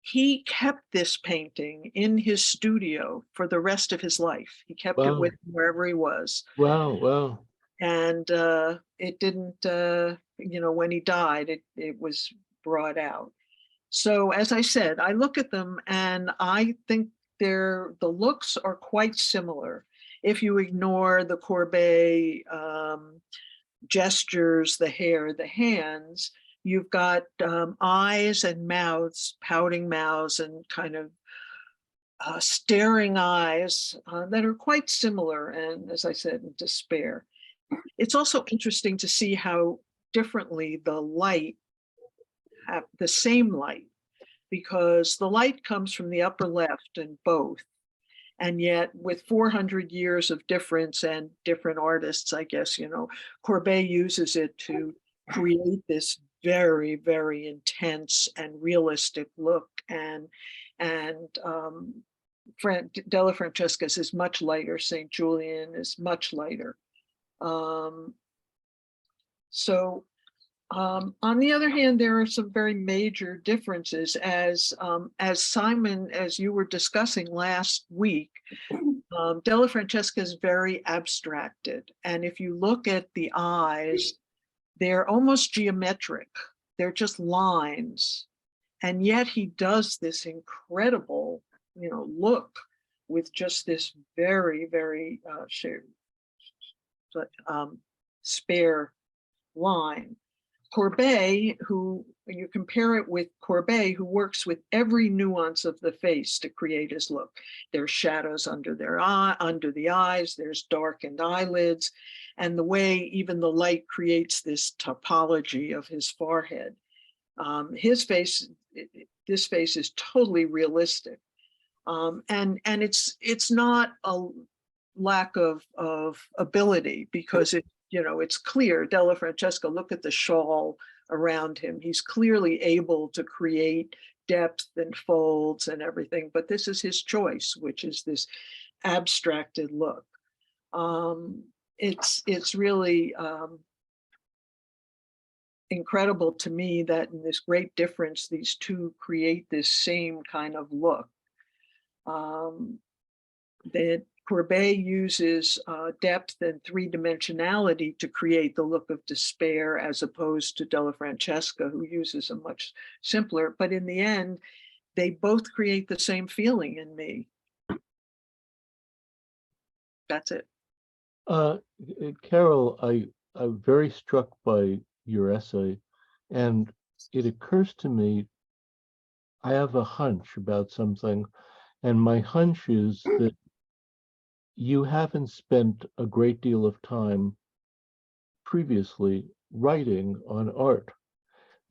he kept this painting in his studio for the rest of his life. He kept it with him wherever he was. Wow, wow. And it didn't, when he died, it was brought out. So as I said, I look at them and I think the looks are quite similar. If you ignore the Courbet gestures, the hair, the hands, you've got eyes and mouths, pouting mouths, and kind of staring eyes that are quite similar. And as I said, in despair. It's also interesting to see how differently the light have the same light, because the light comes from the upper left in both. And yet with 400 years of difference and different artists, I guess, Courbet uses it to create this very, very intense and realistic look. And Della Francesca's is much lighter. St. Julian is much lighter. On the other hand, there are some very major differences, as Simon, as you were discussing last week. Della Francesca is very abstracted, and if you look at the eyes, they're almost geometric. They're just lines, and yet he does this incredible, look with just this very, very spare line. Courbet, who you compare it with Courbet, who works with every nuance of the face to create his look. There's shadows under under the eyes, there's darkened eyelids, and the way even the light creates this topology of his forehead. This face is totally realistic. And it's not a lack of ability, because it's clear. Della Francesca, look at the shawl around him. He's clearly able to create depth and folds and everything, but this is his choice, which is this abstracted look. It's really incredible to me that in this great difference, these two create this same kind of look. That Courbet uses depth and three-dimensionality to create the look of despair, as opposed to Della Francesca, who uses a much simpler, but in the end, they both create the same feeling in me. That's it. Carol, I'm very struck by your essay, and it occurs to me, I have a hunch about something, and my hunch is that you haven't spent a great deal of time previously writing on art.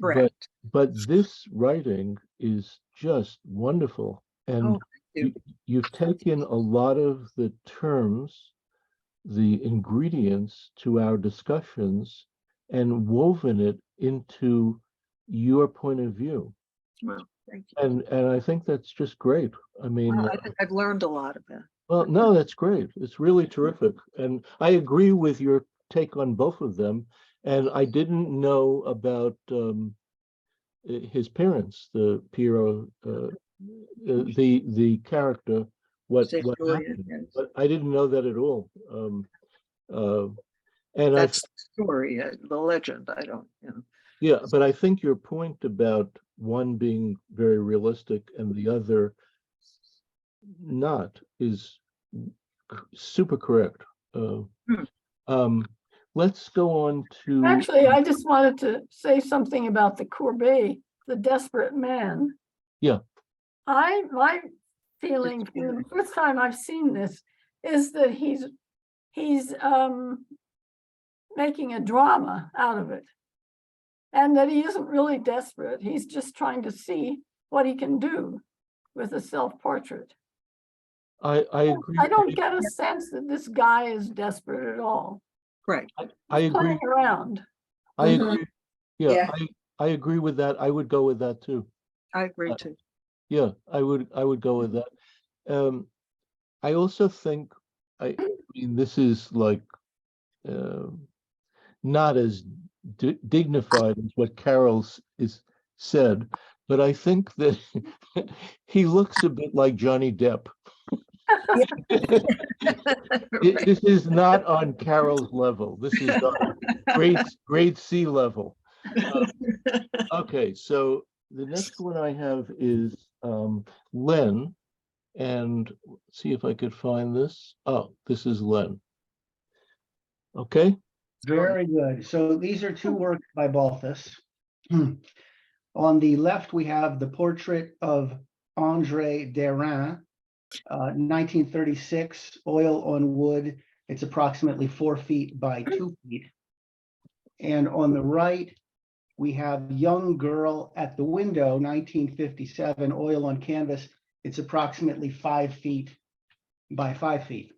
Correct. But this writing is just wonderful. And you've taken a lot of the terms, the ingredients to our discussions, and woven it into your point of view. Well, thank you. And I think that's just great. I mean, I think I've learned a lot of it. well, no, that's great. It's really terrific. And I agree with your take on both of them. And I didn't know about his parents, the Piero, the character what St. Julian, happened, yes. but I didn't know that at all. And I, That's the story, the legend. I don't, you know. yeah, but I think your point about one being very realistic and the other not is super correct. Hmm. Let's go on to. Actually, I just wanted to say something about the Courbet, the desperate man. Yeah. My feeling from the first time I've seen this is that he's making a drama out of it. And that he isn't really desperate. He's just trying to see what he can do with a self-portrait. I agree. I don't get a sense that this guy is desperate at all. Right. I He's agree. playing around. I Mhm. agree. Yeah, Yeah. I agree with that. I would go with that too. I agree too. Yeah, I would go with that. I also think I mean this is like not as dignified as what Carol's is said, but I think that he looks a bit like Johnny Depp. This is not on Carol's level. This is on grade C level. Okay, so the next one I have is Len, and let's see if I could find this. Oh, this is Len. Okay. Very good. So these are two works by Balthus. On the left, we have the portrait of André Derain, 1936, oil on wood. It's approximately 4 feet by 2 feet. And on the right, we have Young Girl at the Window, 1957, oil on canvas. It's approximately 5 feet by 5 feet.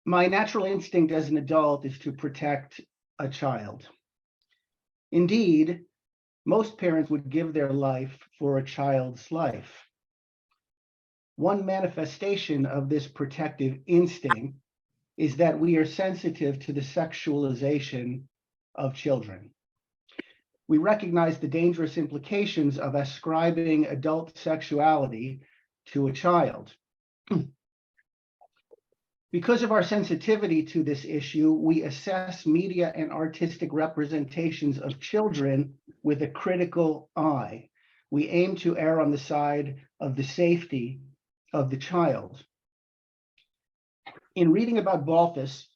My natural instinct as an adult is to protect a child. Indeed, most parents would give their life for a child's life. One manifestation of this protective instinct is that we are sensitive to the sexualization of children. We recognize the dangerous implications of ascribing adult sexuality to a child. Because of our sensitivity to this issue, we assess media and artistic representations of children with a critical eye. We aim to err on the side of the safety of the child. In reading about Balthus,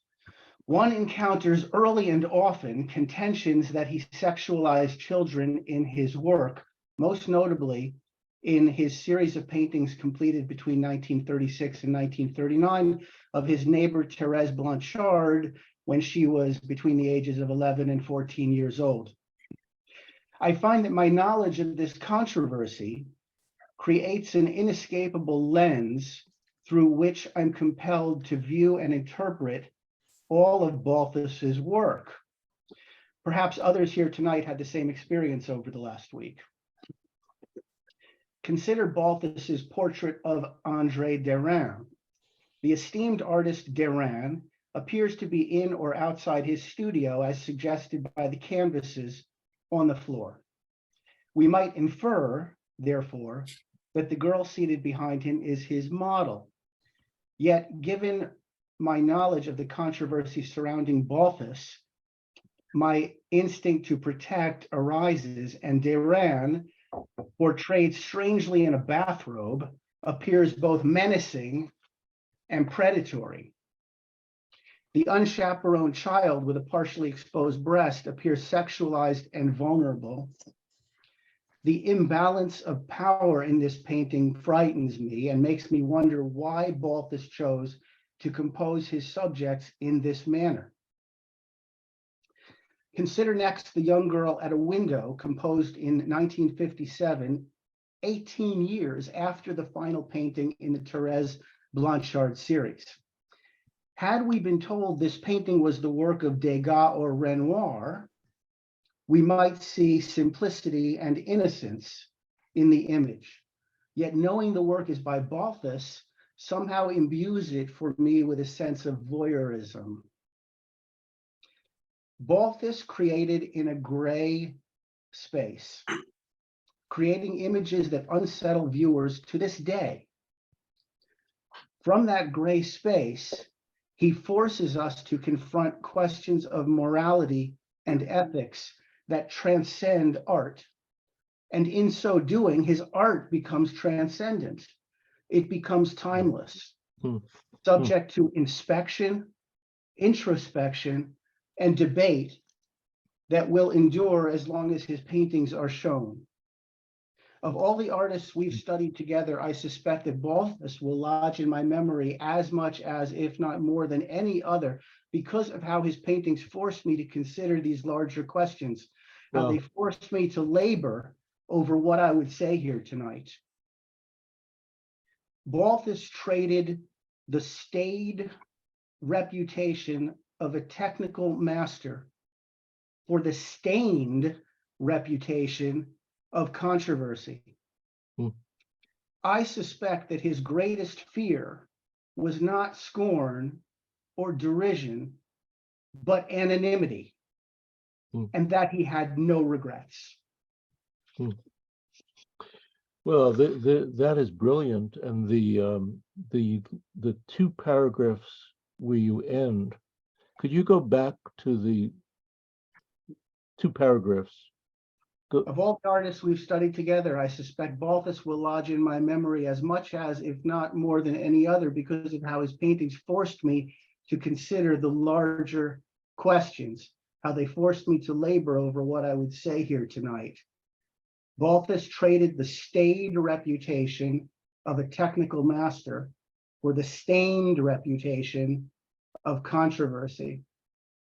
one encounters early and often contentions that he sexualized children in his work, most notably in his series of paintings completed between 1936 and 1939 of his neighbor Thérèse Blanchard when she was between the ages of 11 and 14 years old. I find that my knowledge of this controversy creates an inescapable lens through which I'm compelled to view and interpret all of Balthus's work. Perhaps others here tonight had the same experience over the last week. Consider Balthus's portrait of André Derain. The esteemed artist Derain appears to be in or outside his studio as suggested by the canvases on the floor. We might infer, therefore, that the girl seated behind him is his model. Yet, given my knowledge of the controversy surrounding Balthus, my instinct to protect arises, and Derain, portrayed strangely in a bathrobe, appears both menacing and predatory. The unchaperoned child with a partially exposed breast appears sexualized and vulnerable. The imbalance of power in this painting frightens me and makes me wonder why Balthus chose to compose his subjects in this manner. Consider next the young girl at a window, composed in 1957, 18 years after the final painting in the Thérèse Blanchard series. Had we been told this painting was the work of Degas or Renoir, we might see simplicity and innocence in the image. Yet knowing the work is by Balthus somehow imbues it for me with a sense of voyeurism. Balthus created in a gray space. creating images that unsettle viewers to this day. From that gray space, he forces us to confront questions of morality and ethics that transcend art. And in so doing, his art becomes transcendent. It becomes timeless, subject to inspection, introspection, and debate that will endure as long as his paintings are shown. Of all the artists we've studied together, I suspect that Balthus will lodge in my memory as much as, if not more than any other, because of how his paintings forced me to consider these larger questions, how they forced me to labor over what I would say here tonight. Balthus traded the staid reputation of a technical master for the stained reputation of controversy. I suspect that his greatest fear was not scorn or derision, but anonymity, and that he had no regrets. Well, that is brilliant, and the two paragraphs where you end, could you go back to the two paragraphs? Of all the artists we've studied together, I suspect Balthus will lodge in my memory as much as, if not more than any other, because of how his paintings forced me to consider the larger questions, how they forced me to labor over what I would say here tonight. Balthus traded the staid reputation of a technical master for the stained reputation of controversy.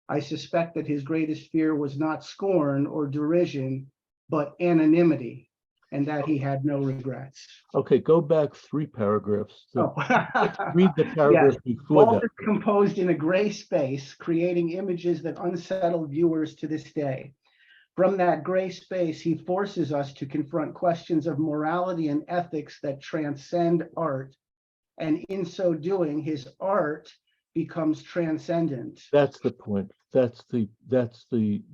I suspect that his greatest fear was not scorn or derision, but anonymity, and that he had no regrets. Okay, go back 3 paragraphs. Oh. Read the paragraph Yes. before that. Balthus composed in a gray space, creating images that unsettle viewers to this day. From that gray space, he forces us to confront questions of morality and ethics that transcend art. And in so doing, his art becomes transcendent. That's the point. That's the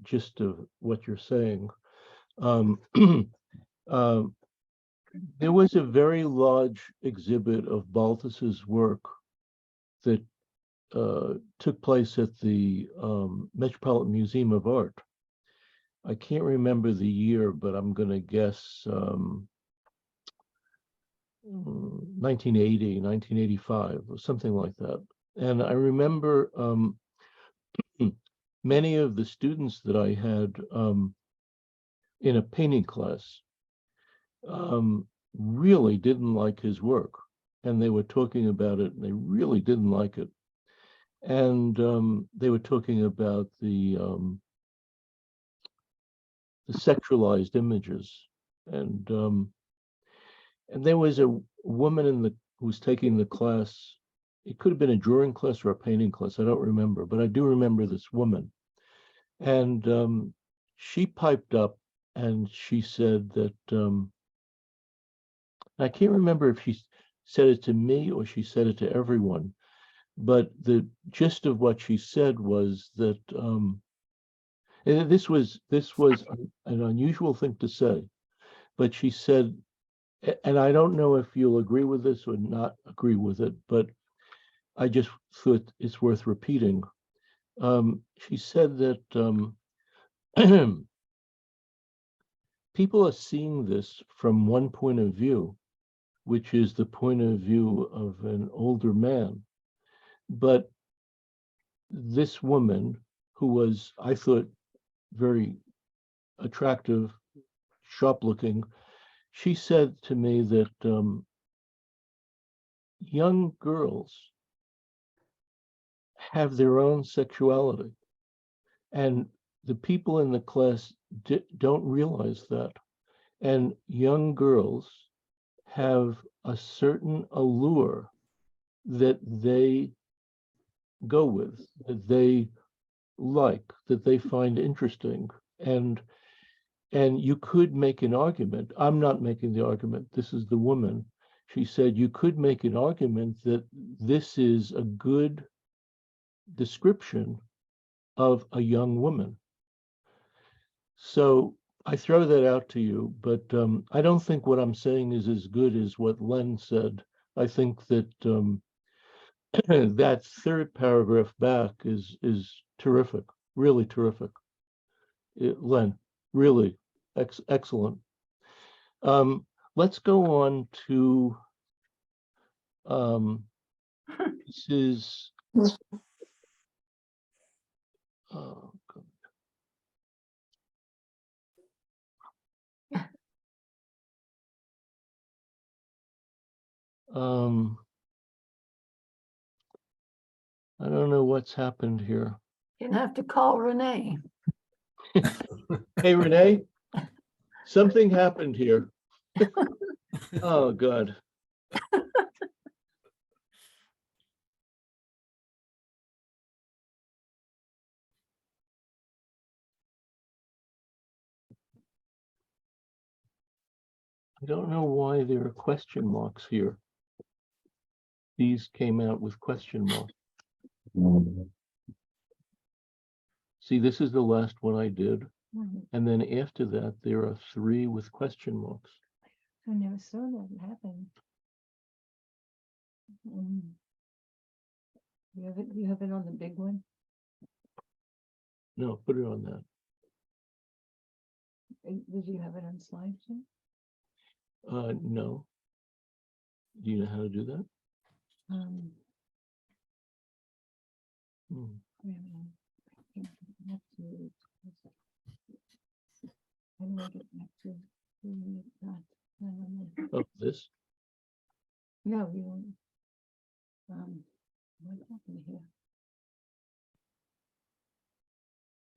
gist of what you're saying. There was a very large exhibit of Balthus's work that took place at the Metropolitan Museum of Art. I can't remember the year, but I'm going to guess 1980, 1985, or something like that. And I remember many of the students that I had in a painting class really didn't like his work, and they were talking about it, and they really didn't like it. And they were talking about the sexualized images, and there was a woman who was taking the class. It could have been a drawing class or a painting class, I don't remember, but I do remember this woman. And she piped up and she said that, I can't remember if she said it to me or she said it to everyone, but the gist of what she said was that, and this was an unusual thing to say, but she said, and I don't know if you'll agree with this or not agree with it, but I just thought it's worth repeating. She said that people are seeing this from one point of view, which is the point of view of an older man. But this woman, who was, I thought, very attractive, sharp looking, she said to me that young girls have their own sexuality, and the people in the class don't realize that. And young girls have a certain allure that they go with, that they like, that they find interesting. And you could make an argument. I'm not making the argument. This is the woman. She said you could make an argument that this is a good description of a young woman. So I throw that out to you, but I don't think what I'm saying is as good as what Len said. I think that that third paragraph back is terrific, really terrific. Len, really excellent. Let's go on to this is oh, God. I don't know what's happened here. You'll have to call Renee. Hey, Renee, something happened here. Oh, God. I don't know why there are question marks here. These came out with question marks. See, this is the last one I did. And then after that, there are 3 with question marks. I never saw that happen. You have it on the big one? No, put it on that. Did you have it on slide too? No. Do you know how to do that? Hmm. How do I get back to? Oh, this? No, you won't. What happened here?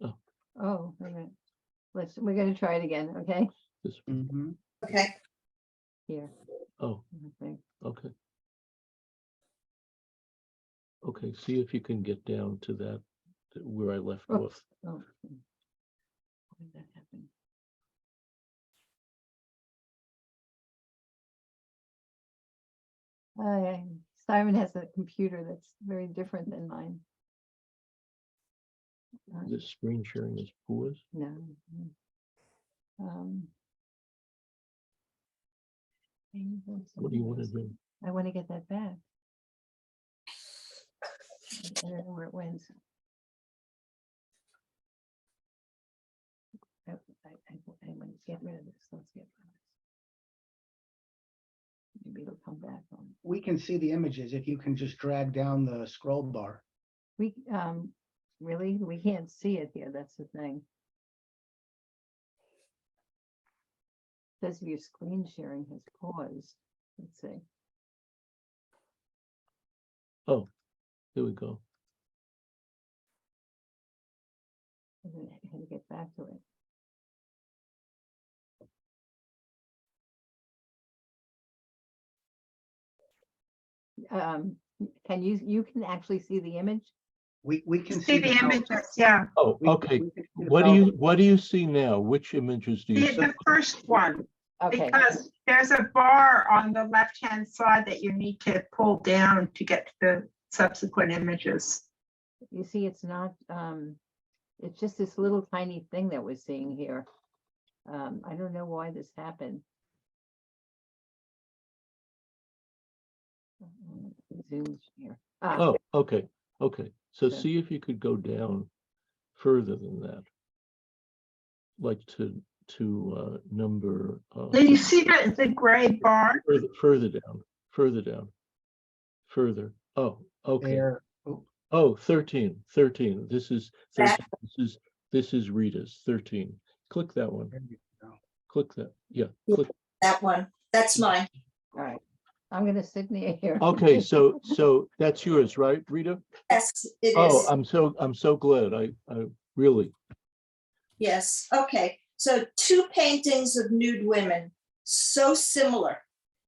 Oh. Oh, wait a minute. We're gonna try it again, okay? This. Okay. Here. Oh, Okay. okay. Okay, see if you can get down to that, where I left Oh. off. Oh. How did that happen? Simon has a computer that's very different than mine. The screen sharing is paused. No. What do you want to do? I want to get that back. I don't know where it went. I want to get rid of this. Let's get rid of this. Maybe it'll come back on. We can see the images if you can just drag down the scroll bar. We, really, we can't see it here. That's the thing. Says your screen sharing has paused. Let's see. Oh, here we go. I had to get back to it. Can you can actually see the image? We can See the bell- images, yeah. Oh, we- okay. we can see the What bell. do you see now? Which images do you see? The first one, Okay, because there's a bar on the left-hand side that you need to pull down to get to the subsequent images. you see, it's not, it's just this little tiny thing that we're seeing here. I don't know why this happened. Zoom here. Oh, okay, okay. So Okay. see if you could go down further than that. Like to number Do you see the gray bar? further down. Further. Oh, okay. There. Oh, Oh, 13. This is That- 13. This is Rita's 13. Click that one. there you go. Click that. Yeah. Yeah. Click. That one, that's mine. All right, I'm gonna sit near here. Okay, so that's yours, right, Rita? Yes, it Oh, is. I'm so glad. I really. Yes, okay. So 2 paintings of nude women, so similar.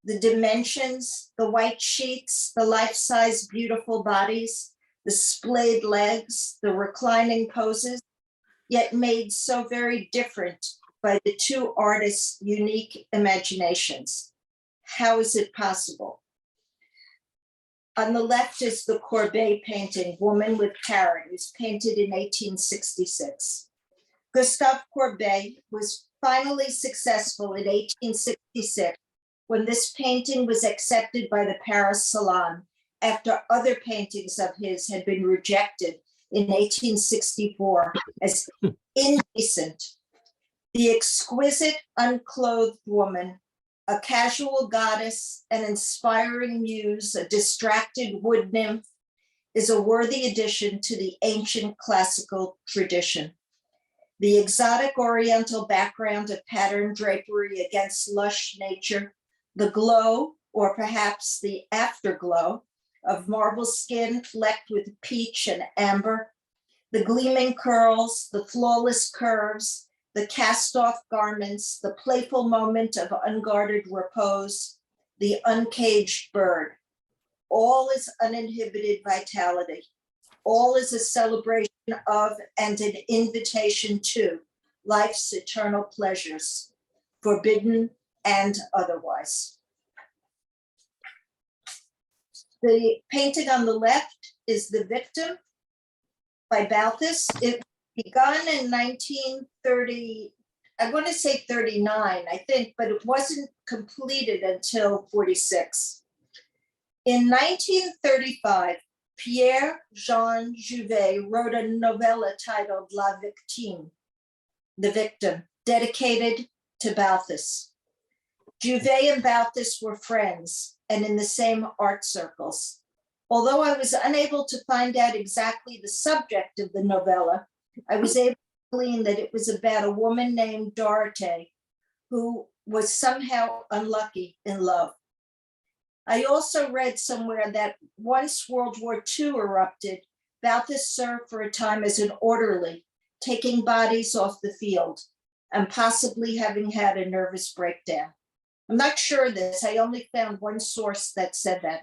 The dimensions, the white sheets, the life-size beautiful bodies, the splayed legs, the reclining poses, yet made so very different by the 2 artists' unique imaginations. How is it possible? On the left is the Courbet painting, Woman with Carrot. It was painted in 1866. Gustave Courbet was finally successful in 1866 when this painting was accepted by the Paris Salon after other paintings of his had been rejected in 1864 as indecent. The exquisite unclothed woman, a casual goddess, an inspiring muse, a distracted wood nymph, is a worthy addition to the ancient classical tradition. The exotic oriental background of patterned drapery against lush nature, the glow, or perhaps the afterglow, of marble skin flecked with peach and amber, the gleaming curls, the flawless curves, the cast-off garments, the playful moment of unguarded repose, the uncaged bird. All is uninhibited vitality. All is a celebration of and an invitation to life's eternal pleasures, forbidden and otherwise. The painting on the left is The Victim by Balthus. It begun in 1930, I want to say 39, I think, but it wasn't completed until 46. In 1935, Pierre Jean Jouvet wrote a novella titled La Victime, The Victim, dedicated to Balthus. Jouvet and Balthus were friends and in the same art circles. Although I was unable to find out exactly the subject of the novella, I was able to glean that it was about a woman named Dorothée who was somehow unlucky in love. I also read somewhere that once World War II erupted, Balthus served for a time as an orderly, taking bodies off the field and possibly having had a nervous breakdown. I'm not sure of this. I only found one source that said that.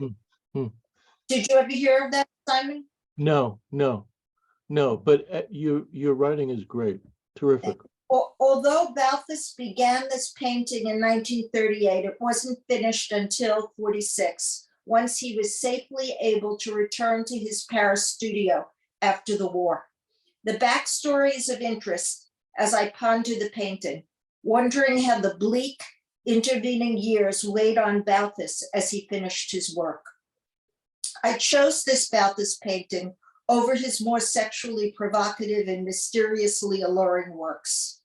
Did you ever hear of that, Simon? No, but your writing is great, terrific. Although Balthus began this painting in 1938, it wasn't finished until 46, once he was safely able to return to his Paris studio after the war. The backstory is of interest as I ponder the painting, wondering how the bleak intervening years weighed on Balthus as he finished his work. I chose this Balthus painting over his more sexually provocative and mysteriously alluring works.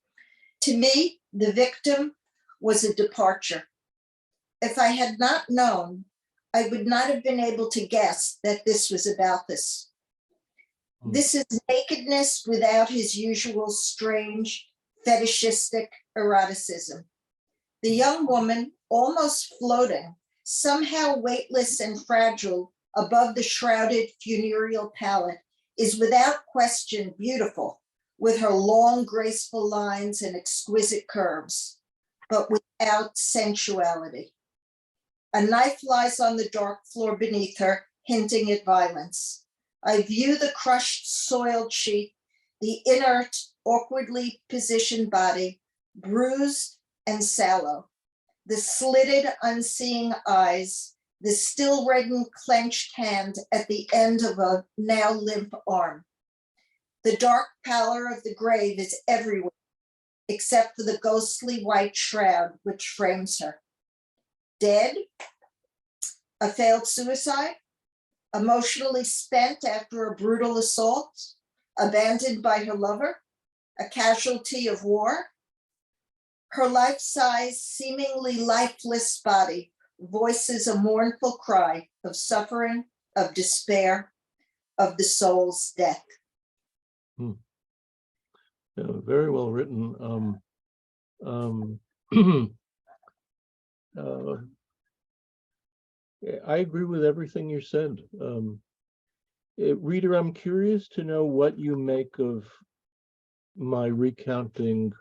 To me, The Victim was a departure. If I had not known, I would not have been able to guess that this was a Balthus. This is nakedness without his usual strange, fetishistic eroticism. The young woman, almost floating, somehow weightless and fragile above the shrouded funereal palette, is without question beautiful, with her long, graceful lines and exquisite curves, but without sensuality. A knife lies on the dark floor beneath her, hinting at violence. I view the crushed, soiled sheet, the inert, awkwardly positioned body, bruised and sallow, the slitted, unseeing eyes, the still reddened, clenched hand at the end of a now limp arm. The dark pallor of the grave is everywhere, except for the ghostly white shroud which frames her. Dead? A failed suicide? Emotionally spent after a brutal assault? Abandoned by her lover? A casualty of war? Her life-size, seemingly lifeless body voices a mournful cry of suffering, of despair, of the soul's death. Very well written. I agree with everything you said. Reader, I'm curious to know what you make of my recounting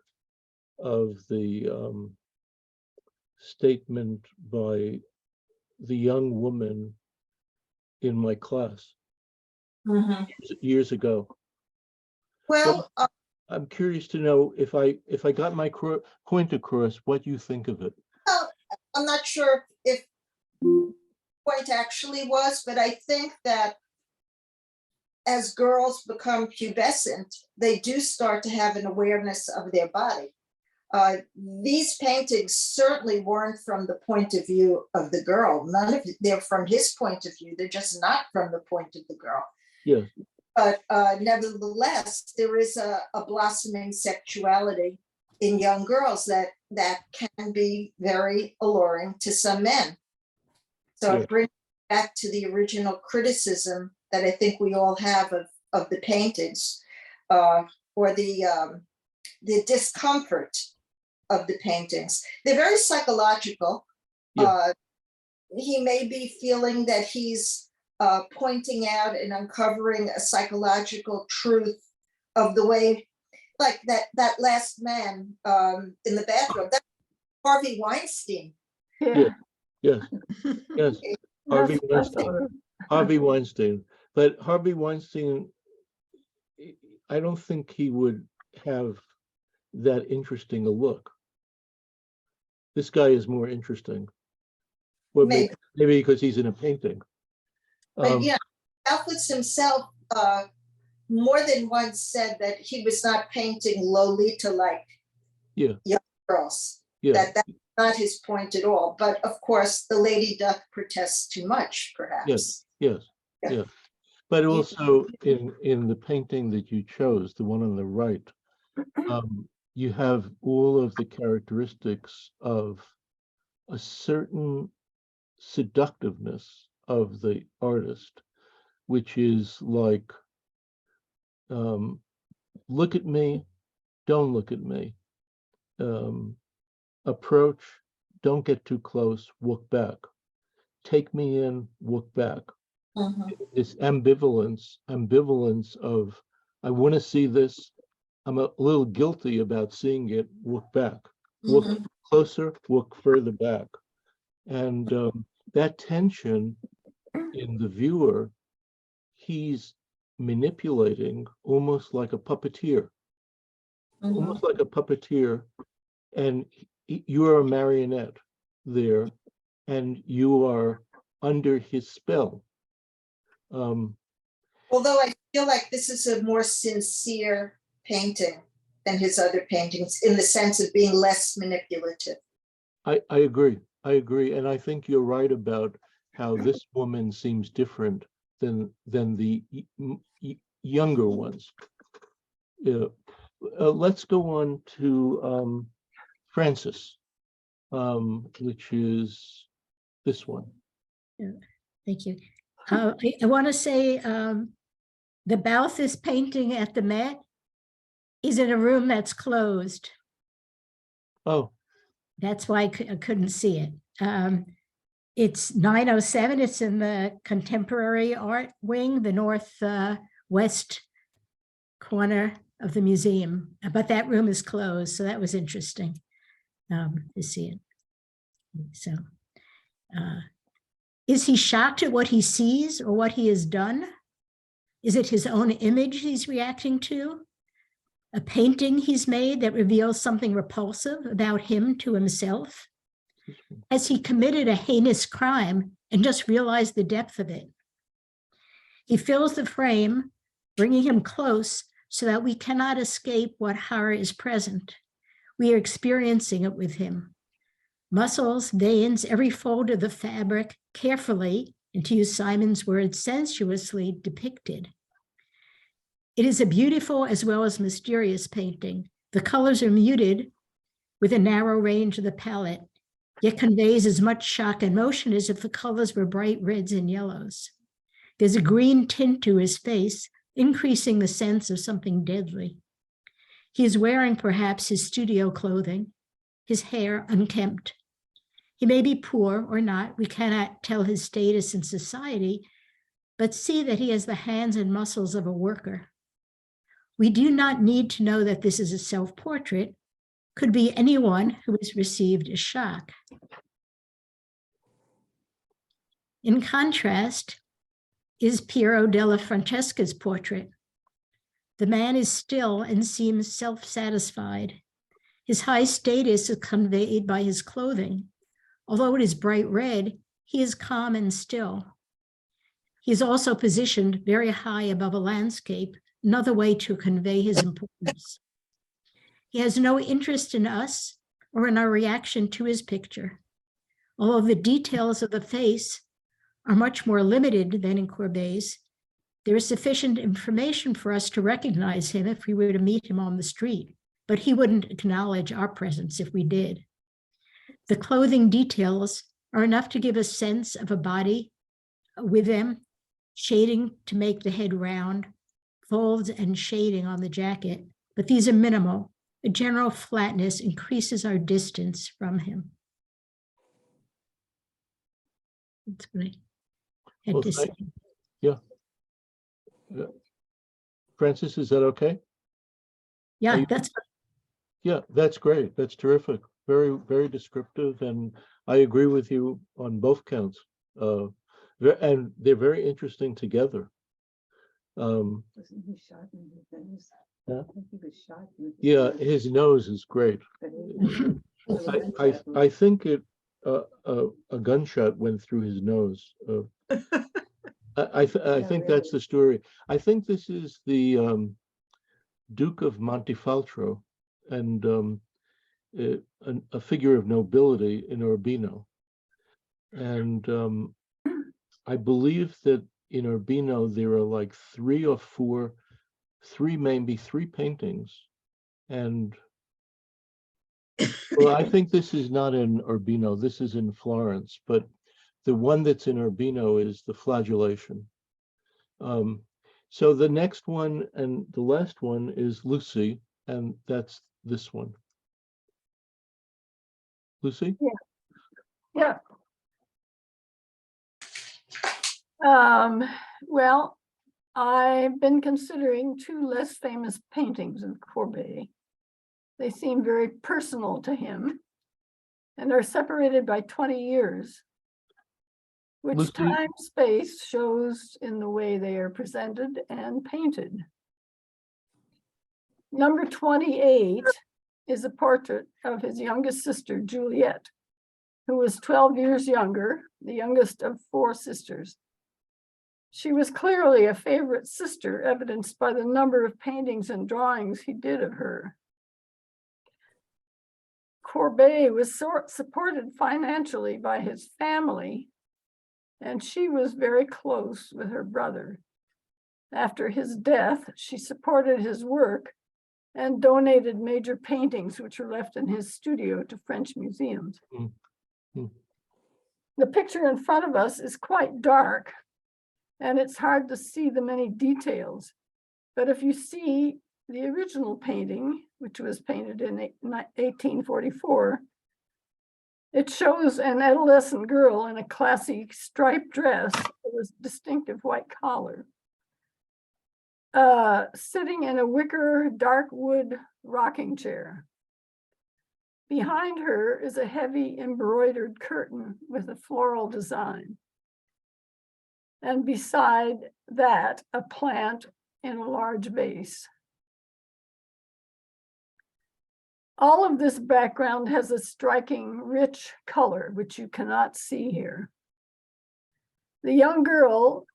of the statement by the young woman in my class years ago. Well, I'm curious to know if I got my point across, what you think of it. I'm not sure if point actually was, but I think that as girls become pubescent, they do start to have an awareness of their body. These paintings certainly weren't from the point of view of the girl. None of they're from his point of view. They're just not from the point of the girl. Yes. But nevertheless, there is a blossoming sexuality in young girls that can be very alluring to some men. So Yeah. it brings back to the original criticism that I think we all have of the paintings, or the discomfort of the paintings. They're very psychological. Yeah. He may be feeling that he's pointing out and uncovering a psychological truth of the way, like that last man in the bathroom, that's Harvey Weinstein. Yeah. Yes, yes. Harvey That's Weinstein. true. Harvey Weinstein. But Harvey Weinstein, I don't think he would have that interesting a look. This guy is more interesting. Well, maybe because he's in a painting. But yeah, Balthus himself more than once said that he was not painting Lolita-like Yeah. young girls. Yeah. That's not his point at all. But of course, the lady doth protest too much, perhaps. Yes, yes, Yeah. yes. But also in the painting that you chose, the one on the right, you have all of the characteristics of a certain seductiveness of the artist, which is like, look at me, don't look at me. Approach, don't get too close, walk back. Take me in, walk back. Mhm. This ambivalence of, I want to see this, I'm a little guilty about seeing it, walk back. Walk Mhm. closer, walk further back. And that tension in the viewer, he's manipulating almost like a puppeteer. Mhm. Almost like a puppeteer, and you are a marionette there, and you are under his spell. Although I feel like this is a more sincere painting than his other paintings in the sense of being less manipulative. I agree. I agree, and I think you're right about how this woman seems different than the younger ones. Yeah. Let's go on to Francis, which is this one. Yeah, thank you. I want to say the Balthus painting at the Met is in a room that's closed. Oh, That's why I couldn't see it. It's 907. It's in the contemporary art wing, the northwest corner of the museum. But that room is closed, so that was interesting to see it. So, is he shocked at what he sees or what he has done? Is it his own image he's reacting to? A painting he's made that reveals something repulsive about him to himself? Has he committed a heinous crime and just realized the depth of it? He fills the frame, bringing him close so that we cannot escape what horror is present. We are experiencing it with him. Muscles, veins, every fold of the fabric carefully, and to use Simon's words, sensuously depicted. It is a beautiful as well as mysterious painting. The colors are muted with a narrow range of the palette, yet conveys as much shock and motion as if the colors were bright reds and yellows. There's a green tint to his face, increasing the sense of something deadly. He is wearing perhaps his studio clothing, his hair unkempt. He may be poor or not, we cannot tell his status in society, but see that he has the hands and muscles of a worker. We do not need to know that this is a self-portrait, could be anyone who has received a shock. In contrast is Piero della Francesca's portrait. The man is still and seems self-satisfied. His high status is conveyed by his clothing. Although it is bright red, he is calm and still. He's also positioned very high above a landscape, another way to convey his importance. He has no interest in us or in our reaction to his picture. Although the details of the face are much more limited than in Courbet's, there is sufficient information for us to recognize him if we were to meet him on the street, but he wouldn't acknowledge our presence if we did. The clothing details are enough to give a sense of a body with them, shading to make the head round, folds and shading on the jacket, but these are minimal. A general flatness increases our distance from him. That's what I had Well, to say. Yeah. Francis, is that okay? Yeah, that's Yeah, that's great. That's terrific. Very, very descriptive, and I agree with you on both counts. And they're very interesting together. Yeah, his nose is great. I think a gunshot went through his nose. I think that's the story. I think this is the Duke of Montefeltro, and a figure of nobility in Urbino. And I believe that in Urbino there are like maybe three paintings. And well, I think this is not in Urbino, this is in Florence, but the one that's in Urbino is the Flagellation. So the next one and the last one is Lucy, and that's this one. Lucy? Yeah. Well, I've been considering two less famous paintings of Courbet. They seem very personal to him and are separated by 20 years, which Lucy? time-space shows in the way they are presented and painted. Number 28 is a portrait of his youngest sister, Juliet, who was 12 years younger, the youngest of 4 sisters. She was clearly a favorite sister, evidenced by the number of paintings and drawings he did of her. Courbet was supported financially by his family, and she was very close with her brother. After his death, she supported his work and donated major paintings which were left in his studio to French museums. The picture in front of us is quite dark, and it's hard to see the many details. But if you see the original painting, which was painted in 1844, it shows an adolescent girl in a classy striped dress with a distinctive white collar, sitting in a wicker dark wood rocking chair. Behind her is a heavy embroidered curtain with a floral design. And beside that, a plant in a large vase. All of this background has a striking, rich color, which you cannot see here. The young girl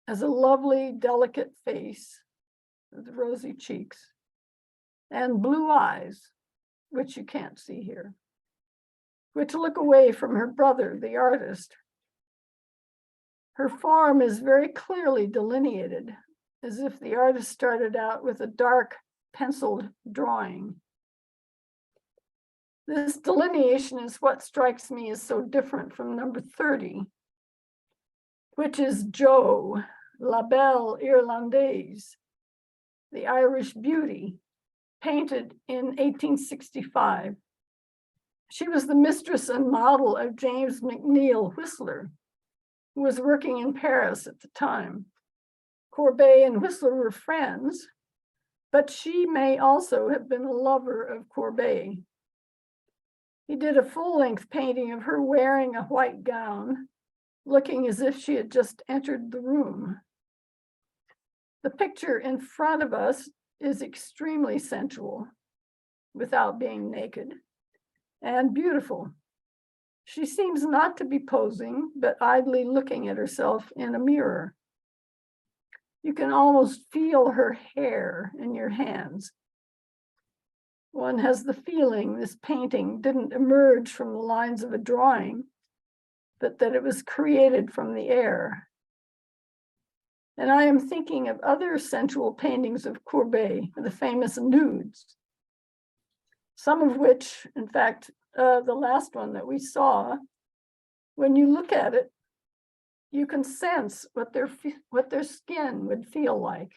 has a lovely, delicate face with rosy cheeks and blue eyes, which you can't see here, which look away from her brother, the artist. Her form is very clearly delineated, as if the artist started out with a dark penciled drawing. This delineation is what strikes me as so different from number 30, which is Jo, La Belle Irlandaise, the Irish beauty, painted in 1865. She was the mistress and model of James McNeill Whistler, who was working in Paris at the time. Courbet and Whistler were friends, but she may also have been a lover of Courbet. He did a full-length painting of her wearing a white gown, looking as if she had just entered the room. The picture in front of us is extremely sensual, without being naked, and beautiful. She seems not to be posing, but idly looking at herself in a mirror. You can almost feel her hair in your hands. One has the feeling this painting didn't emerge from the lines of a drawing, but that it was created from the air. And I am thinking of other sensual paintings of Courbet, the famous nudes, some of which, in fact, the last one that we saw, when you look at it, you can sense what their skin would feel like.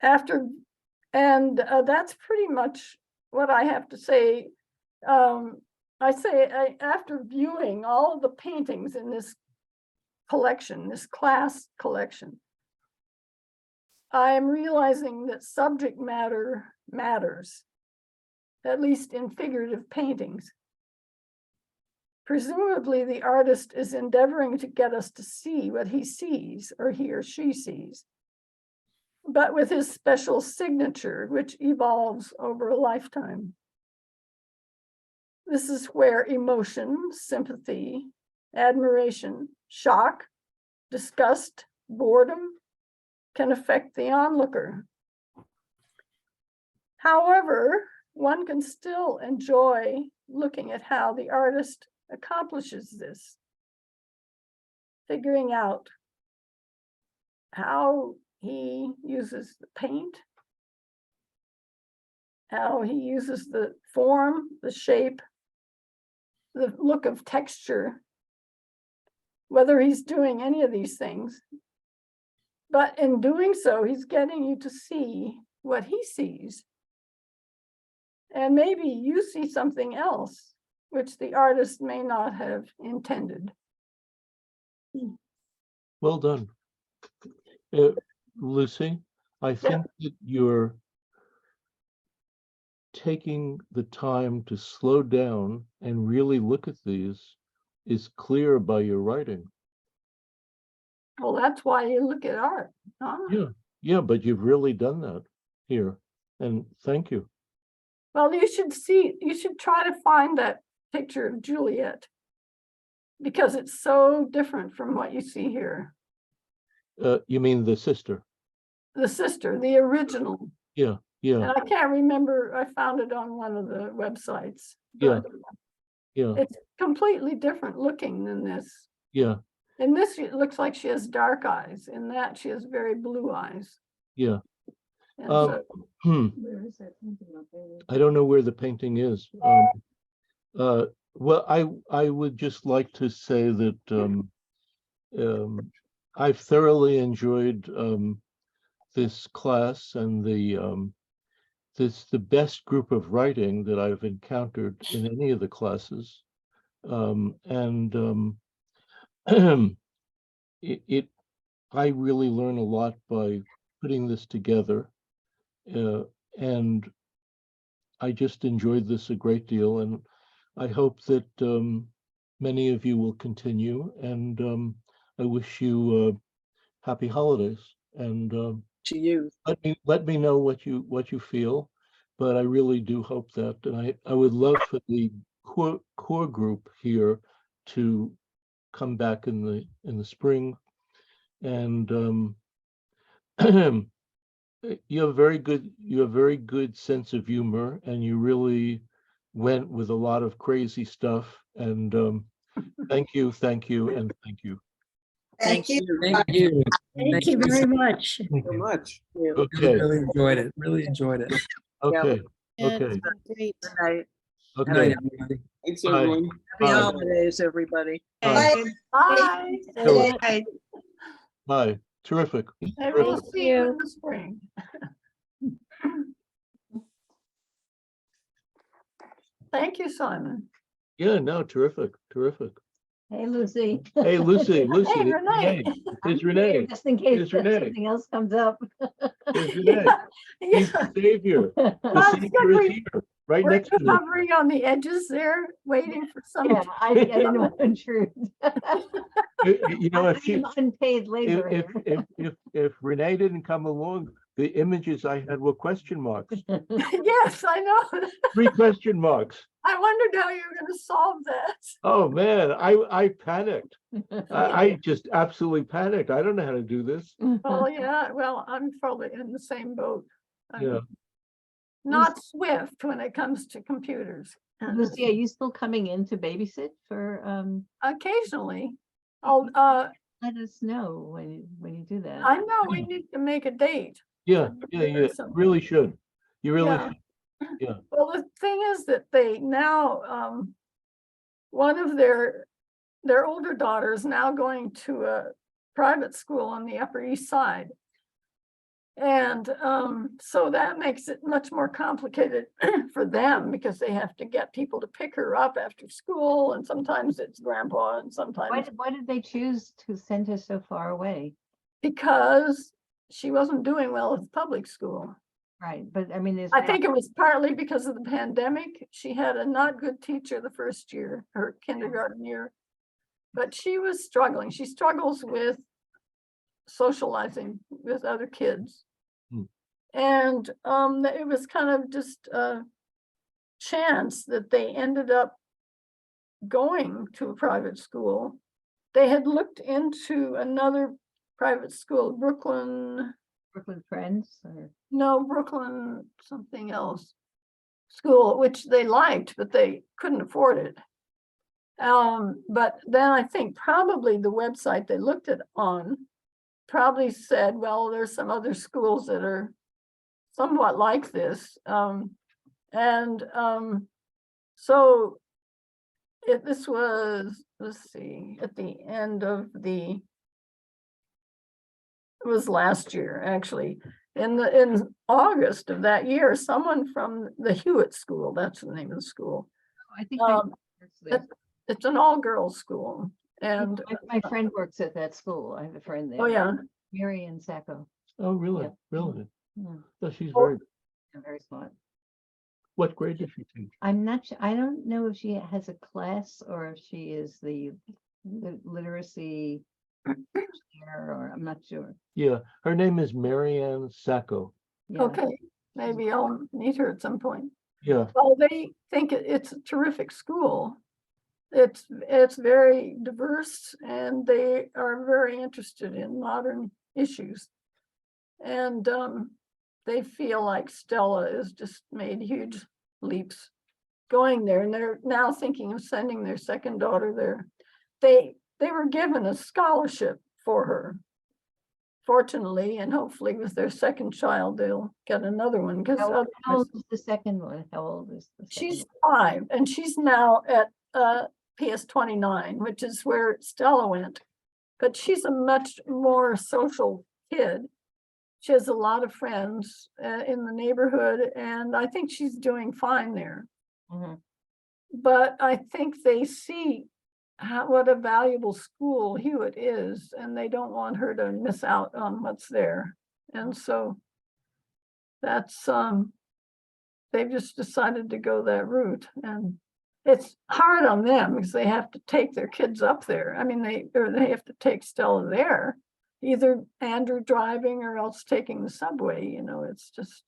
That's pretty much what I have to say. After viewing all of the paintings in this collection, this class collection, I am realizing that subject matter matters, at least in figurative paintings. Presumably, the artist is endeavoring to get us to see what he sees, or he or she sees, but with his special signature, which evolves over a lifetime. This is where emotion, sympathy, admiration, shock, disgust, boredom can affect the onlooker. However, one can still enjoy looking at how the artist accomplishes this, figuring out how he uses the paint, how he uses the form, the shape, the look of texture, whether he's doing any of these things. But in doing so, he's getting you to see what he sees. And maybe you see something else, which the artist may not have intended. Well done. Lucy, I think that you're taking the time to slow down and really look at these is clear by your writing. Well, that's why you look at art. Huh? Yeah, but you've really done that here, and thank you. Well, you should try to find that picture of Juliet, because it's so different from what you see here. You mean the sister? The sister, the original. Yeah. And I can't remember, I found it on one of the websites. Yeah. It's completely different looking than this. Yeah. In this, it looks like she has dark eyes. In that, she has very blue eyes. Yeah. And so, Where is that painting up there? I don't know where the painting is. Well, I would just like to say that I've thoroughly enjoyed this class, and the best group of writing that I've encountered in any of the classes. I really learn a lot by putting this together, and I just enjoyed this a great deal, and I hope that many of you will continue, and I wish you happy holidays, and To you. let me know what you feel, but I really do hope that, and I would love for the core group here to come back in the spring, and you have very good sense of humor, and you really went with a lot of crazy stuff, and thank you, and thank you. Thank you. Thank you. Thank you very much. So much. Okay, Really enjoyed it. Really enjoyed it. okay, Yeah, okay, it's been great. Good night. Good okay. night, everybody. Thanks, Bye. everyone. Happy Bye. holidays, everybody. Bye. And bye. Sure. I- Bye. Terrific. I will Terrific. see you in the spring. Thank you, Simon. Yeah, no, terrific. Hey, Lucy. Hey, Lucy, Hey, Renee. It's Renee. Just in case Here's Renee. something else comes up. Here's Renee. He's Yeah. the savior. The Well, savior is here, right Were next you to me. hovering on the edges there, waiting for some? Yeah, I didn't want to intrude. You know, if I'm unpaid labor if here. Renee didn't come along, The images I had were question marks, Yes, I know. 3 question marks. I wondered how you were going to solve that. Oh, man, I panicked. I just absolutely panicked. I don't know how to do this. Well, yeah, well, I'm probably in the same boat. I'm Yeah. not swift when it comes to computers. Lucy, are you still coming in to babysit for, Occasionally. Oh, let us know when you do that. I know we need to make a date. Yeah, you Some- really should. You really Yeah. should. Yeah. Well, the thing is that they now, one of their older daughter is now going to a private school on the Upper East Side. And so that makes it much more complicated for them because they have to get people to pick her up after school, and sometimes it's grandpa and Why sometimes why did they choose to send her so far away? because she wasn't doing well at the public school. Right, but I mean, there's. I think it was partly because of the pandemic. She had a not good teacher the first year, her kindergarten year. But she was struggling. She struggles with socializing with other kids. And it was kind of just a chance that they ended up going to a private school. They had looked into another private school, Brooklyn Friends or? No, Brooklyn, something else, school, which they liked, but they couldn't afford it. But then I think probably the website they looked at on probably said, well, there's some other schools that are somewhat like this. So this was, let's see, at the end of it was last year, actually. In August of that year, someone from the Hewitt School, that's the name of the school. I think my friend works there. It's an all-girls school, and My friend works at that school. I have a friend there. oh yeah, Marian Sacco. Oh, really? Yeah. Really? Yeah, No, she's Oh. very smart. what grade does she teach? I'm not sure. I don't know if she has a class or if she is the literacy chair, or I'm not sure. Yeah, her name is Marianne Sacco. Yeah. okay, maybe I'll meet her at some point. Yeah, Well, they think it's a terrific school. It's very diverse, and they are very interested in modern issues. And they feel like Stella has just made huge leaps going there, and they're now thinking of sending their second daughter there. They were given a scholarship for her, fortunately, and hopefully with their second child, they'll get another one, because How old is the second one? How old is the second she's one? 5, and she's now at PS 29, which is where Stella went. But she's a much more social kid. She has a lot of friends in the neighborhood, and I think she's doing fine there. Mhm. But I think they see what a valuable school Hewitt is, and they don't want her to miss out on what's there. And so that's they've just decided to go that route, and it's hard on them because they have to take their kids up there. I mean, they have to take Stella there, either Andrew driving or else taking the subway, it's just.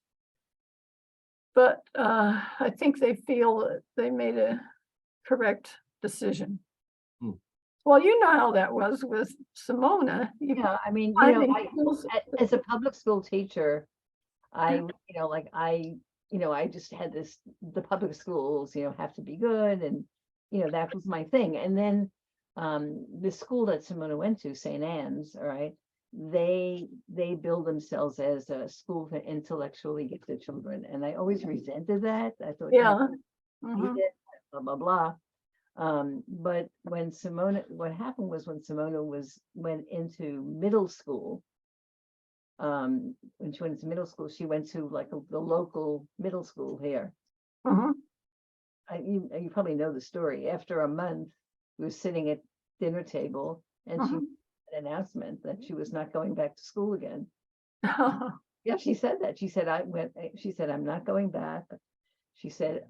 But I think they feel that they made a correct decision. Well, you know how that was with Simona. Yeah, I mean, finding I, schools- as a public school teacher, I just had the public schools, have to be good, and, that was my thing. And then the school that Simona went to, St. Anne's, all right, they build themselves as a school for intellectually gifted children. And I always resented that. I thought, Yeah. need Mhm. it, blah, blah, blah. But what happened was when Simona went into middle school, when she went into middle school, she went to like the local middle school here. Mhm. You probably know the story. After a month, we were sitting at dinner table, and she made an announcement that she was not going back to school again. Yeah, she said that. She said, I'm not going back. She said,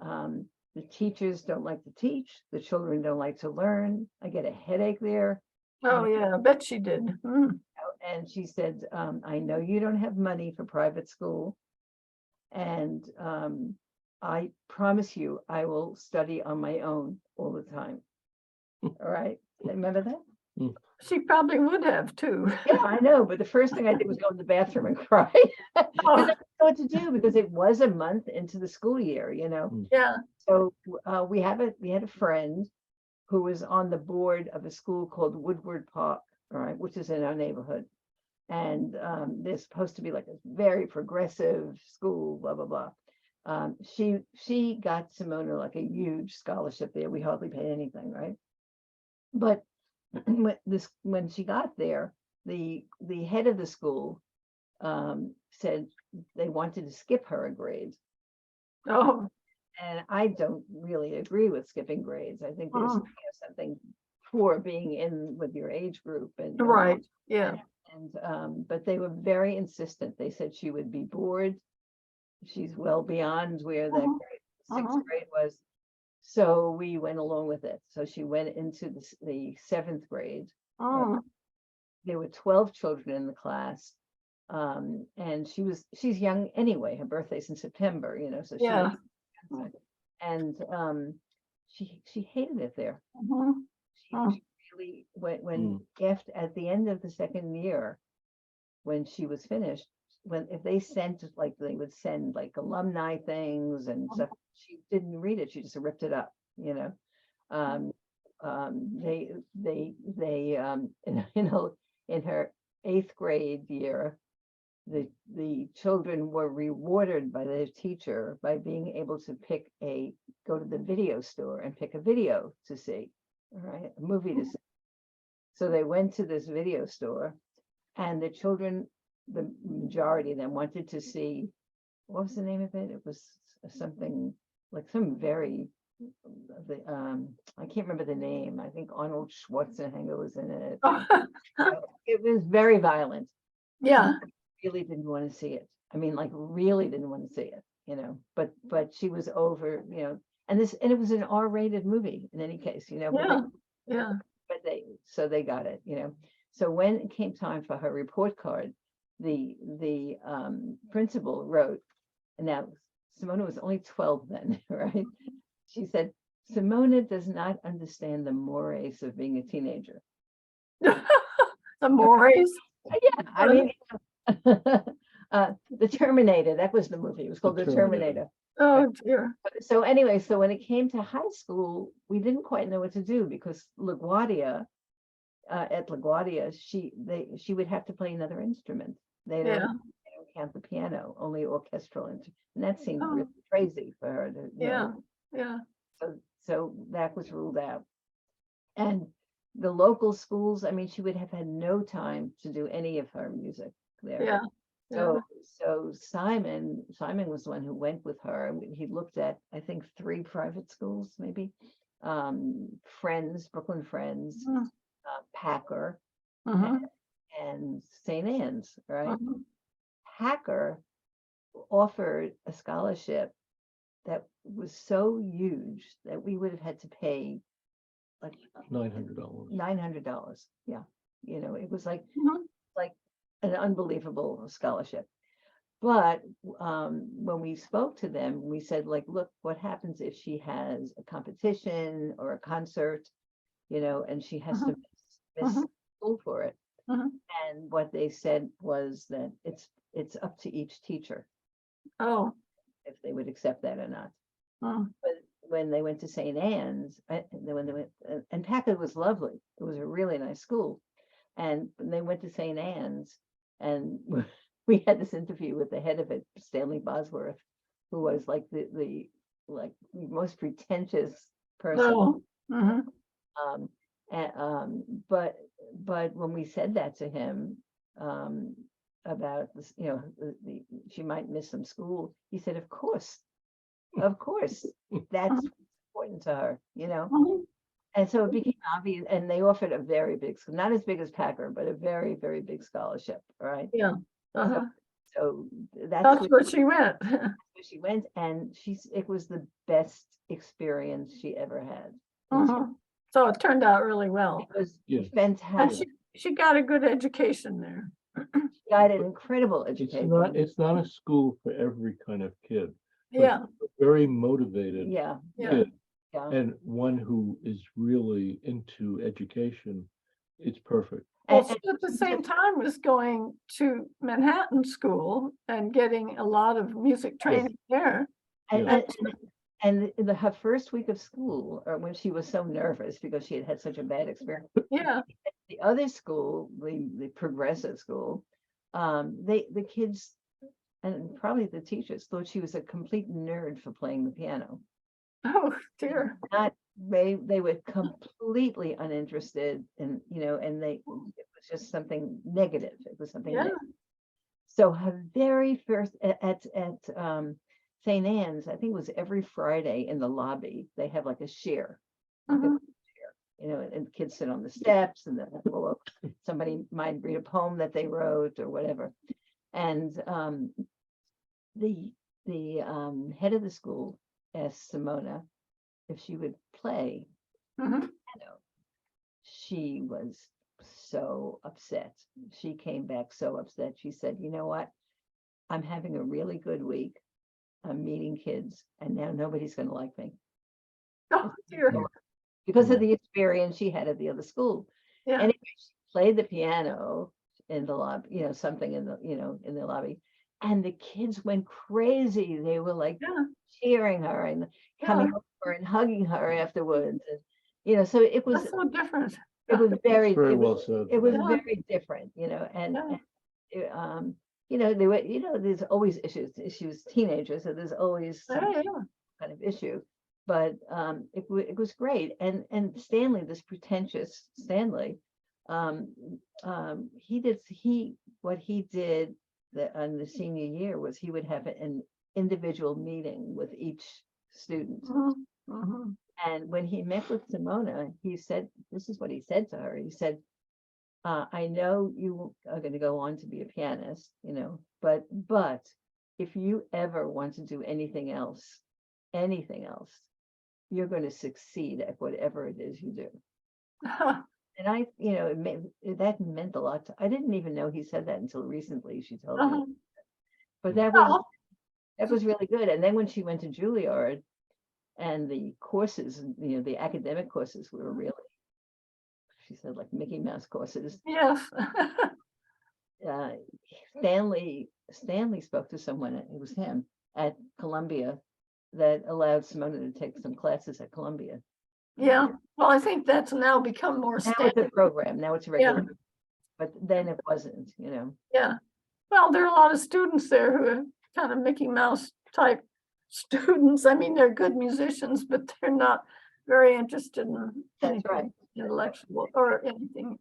the teachers don't like to teach, the children don't like to learn. I get a headache there. Oh, yeah, I bet she did. and she said, I know you don't have money for private school. And I promise you, I will study on my own all the time. All right, remember that? She probably would have too. Yeah, I know, but the first thing I did was go in the bathroom and cry. Oh. I didn't know what to do because it was a month into the school year, you know? Yeah. So we had a friend who was on the board of a school called Woodward Park, all right, which is in our neighborhood. And they're supposed to be like a very progressive school, blah, blah, blah. She got Simona like a huge scholarship there. We hardly paid anything, right? But when she got there, the head of the school said they wanted to skip her a grade. Oh. And I don't really agree with skipping grades. I think there's something for being in with your age group and Right. Yeah. and but they were very insistent. They said she would be bored. She's well beyond where that sixth grade was. So we went along with it. So she went into the seventh grade. There were 12 children in the class. And she's young anyway. Her birthday's in September, you know, so she Yeah. and she hated it there. She really when after at the end of the second year, when she was finished, if they sent like they would send like alumni things and stuff, she didn't read it. She just ripped it up, you know. In her 8th grade year, the children were rewarded by their teacher by being able to go to the video store and pick a video to see, all right, a movie to see. So they went to this video store, and the children, the majority of them, wanted to see, what was the name of it? It was something like some very, I can't remember the name. I think Arnold Schwarzenegger was in it. It was very violent. Yeah. Really didn't want to see it. I mean, like really didn't want to see it, you know, but she was over, you know, and it was an R-rated movie in any case, you know. But they got it, you know. So when it came time for her report card, the principal wrote, and now Simona was only 12 then, right? She said, Simona does not understand the mores of being a teenager. The mores? Yeah, I mean, The Terminator, that was the movie. It was called The Terminator. Oh dear. So anyway, so when it came to high school, we didn't quite know what to do because LaGuardia, at LaGuardia, she would have to play another instrument. They don't count the piano, only orchestral, and that seemed really crazy for her to, you know. So that was ruled out. And the local schools, I mean, she would have had no time to do any of her music there. So Simon was the one who went with her, and he looked at, I think, 3 private schools, maybe, Brooklyn Friends, Packer, and St. Anne's, right? Packer offered a scholarship that was so huge that we would have had to pay like $900. Yeah, you know, it was like an unbelievable scholarship. But when we spoke to them, we said, like, look, what happens if she has a competition or a concert, you know, and she has to miss school for it. And what they said was that it's up to each teacher. If they would accept that or not. But when they went to St. Anne's, and Packard was lovely. It was a really nice school. And when they went to St. Anne's, and we had this interview with the head of it, Stanley Bosworth, who was like the most pretentious person. But when we said that to him about this, you know, she might miss some school, he said, of course, that's important to her, you know. And so it became obvious, and they offered a very big, not as big as Packer, but a very, very big scholarship, right? So that's where she went. She went, and it was the best experience she ever had. So it turned out really well. It was fantastic. she got a good education there. Got an incredible It's education. not a school for every kind of kid. but Yeah, a very motivated Yeah, yeah. kid, yeah. and one who is really into education. It's perfect. Well, And- she at the same time was going to Manhattan School and getting a lot of music training there. And, Yeah. her first week of school, or when she was so nervous because she had had such a bad experience, Yeah, the other school, the progressive school, the kids and probably the teachers thought she was a complete nerd for playing the piano. oh dear. Not they were completely uninterested in, and it was just something negative. It was something Yeah. negative. So her very first at St. Anne's, I think it was every Friday in the lobby, they have like a share. like a Mhm. and kids sit on the steps and then somebody might read a poem that they wrote or whatever. And the head of the school asked Simona if she would play Mhm. piano. She was so upset. She came back so upset. She said, you know what? I'm having a really good week. I'm meeting kids, and now nobody's going to like me Oh dear. because of the experience she had at the other school. Yeah, Anyway, she played the piano in the lobby, something in the, in the lobby, and the kids went crazy. They were like yeah, cheering her and coming yeah. over and hugging her afterwards. And, so it was, That's so different. it was very, Very it well was, said. it was Yeah. very different, and, Yeah. they were, there's always issues, teenagers, so there's always some Yeah, yeah. kind of issue. But it was great. And Stanley, this pretentious Stanley, what he did on the senior year was he would have an individual meeting with each student. Mhm, mhm. And when he met with Simona, he said, this is what he said to her. He said, I know you are going to go on to be a pianist, but if you ever want to do anything else, you're going to succeed at whatever it is you do. And that meant a lot. I didn't even know he said that until recently. She told me, Uh-huh. but that was really good. And then when she went to Juilliard, and the courses, the academic courses were really, she said, like Mickey Mouse courses. Yes. Stanley spoke to someone, it was him, at Columbia, that allowed Simona to take some classes at Columbia. Yeah, well, I think that's now become more Now it's a standard. program, now it's a regular, but then it wasn't, Yeah. Well, there are a lot of students there who are kind of Mickey Mouse type students. I mean, they're good musicians, but they're not very interested in That's anything right. intellectual or anything.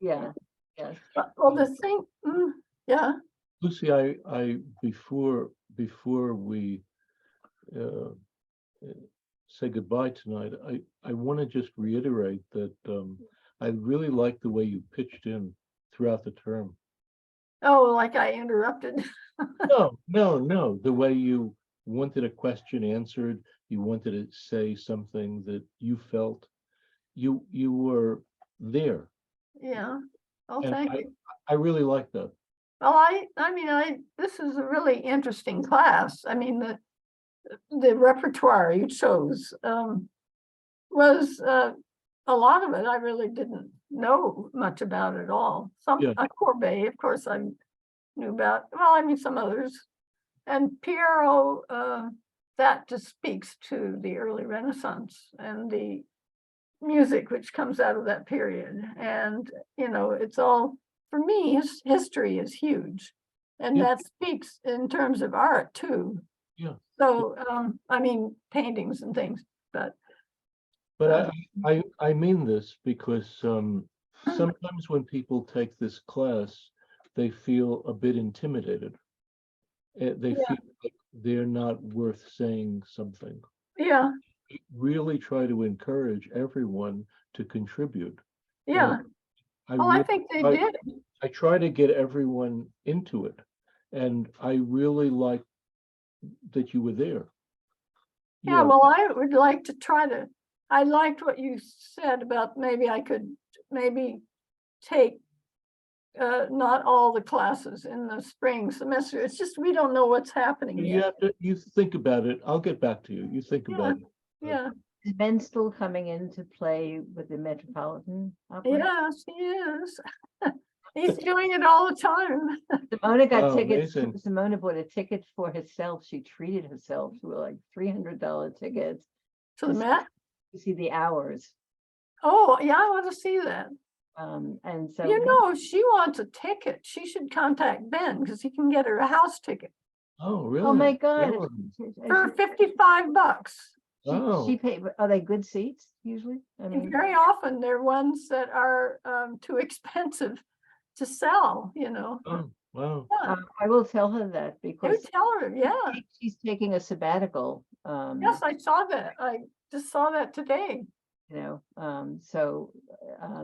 Yeah, yes. But, well, the thing, yeah, Lucy, I before we say goodbye tonight, I want to just reiterate that I really like the way you pitched in throughout the term. oh, like I interrupted. No. The way you wanted a question answered, you wanted to say something that you felt, you were there. Yeah, oh, And thank you. I really like that. Well, this is a really interesting class. I mean, the repertoire you chose was a lot of it I really didn't know much about at all. Yeah. Courbet, of course, I knew about. Well, I mean, some others, and Piero. That just speaks to the early Renaissance and the music which comes out of that period. And it's all, for me, history is huge, and Yeah. that speaks in terms of art too. Yeah. So, I mean, paintings and things, but I mean this because sometimes when people take this class, they feel a bit intimidated. They Yeah. feel like they're not worth saying something. yeah, Really try to encourage everyone to contribute. yeah. I Well, I really think they try- did. I try to get everyone into it, and I really like that you were there. Yeah, well, I would like to try to, I liked what you said about maybe I could take not all the classes in the spring semester. It's just, we don't know what's happening You yet. have to, you think about it. I'll get back to you. You think Yeah. about it. Yeah, Is Ben still coming in to play with the Metropolitan Opera? yes, he is. He's doing it all the time. Simona got Wow, tickets. amazing. Simona bought a ticket for herself. She treated herself to like $300 tickets To the to see- Met? to see the hours. Oh, yeah, I want to see that. And so You know, if she wants a ticket, she should contact Ben because he can get her a house ticket Oh, really? oh my God. Really? for $55. Oh, She paid, are they good seats usually? I And mean, very often they're ones that are too expensive to sell, you know. oh, wow. Yeah, I will tell her that you because tell her, yeah. she's taking a sabbatical. Yes, I saw that. I just saw that today. You know, so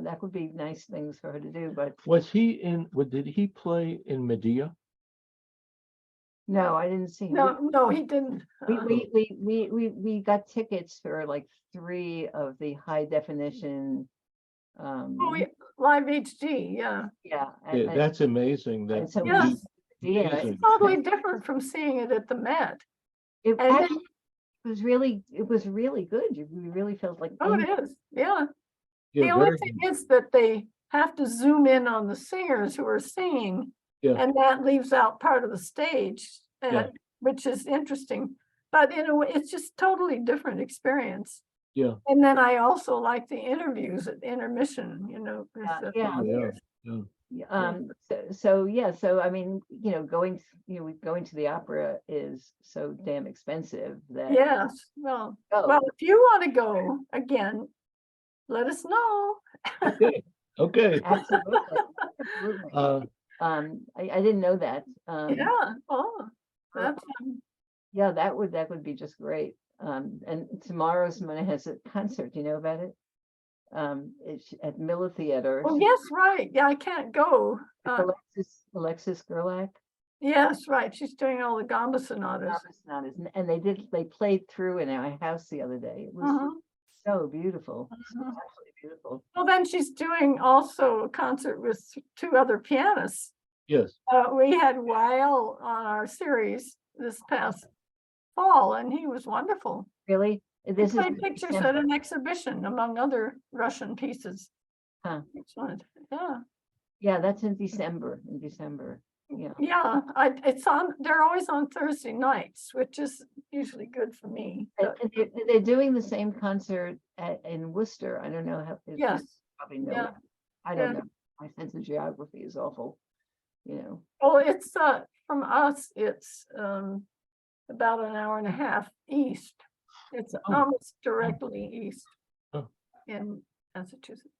that would be nice things for her to do, but Was he in, did he play in Medea? no, I didn't see him. No, he didn't. We got tickets for like 3 of the high definition. Oh, yeah, Live HD, yeah. Yeah. Yeah, that's amazing. That and so we- Yes, Yeah, amazing. it's totally different from seeing it at the Met. it And then- actually was really good. We really felt like. Oh, in- it is, yeah. Yeah, The only very thing good. is that they have to zoom in on the singers who are singing. Yeah. And that leaves out part of the stage, Yeah. which is interesting. But in a way, it's just totally different experience. Yeah. And then I also like the interviews at intermission, you know. 'cause the- Yeah. Oh, yeah. Yeah. So I mean, you know, going to the opera is so damn expensive that. Yes, well, Oh. well, if you want to go again, let us know. Okay, okay. Absolutely. Absolutely. I didn't know that. Yeah, oh, that's, Yeah, that would be just great. And tomorrow Simona has a concert, you know about it? It's at Miller Theater. oh, yes, right, yeah, I can't go. With Alexis Gerlach. Yes, right, she's doing all the gamba sonatas. And they played through in our house the other day. It was Mhm, so beautiful. So mhm. absolutely beautiful. Well, then she's doing also a concert with 2 other pianists. Yes. We had Weil on our series this past fall, and he was wonderful. Really? He This is played pictures at an exhibition among other Russian pieces. Huh. Excellent, yeah. Yeah, that's in December. Yeah. Yeah, they're always on Thursday nights, which is usually good for me. And but they're doing the same concert in Worcester. I don't know how. you Yes, Probably know. yeah, it. I don't yeah. know. My sense of geography is awful, you know. Oh, it's from us, it's about an hour and a half east. It's almost directly east Oh. in Massachusetts.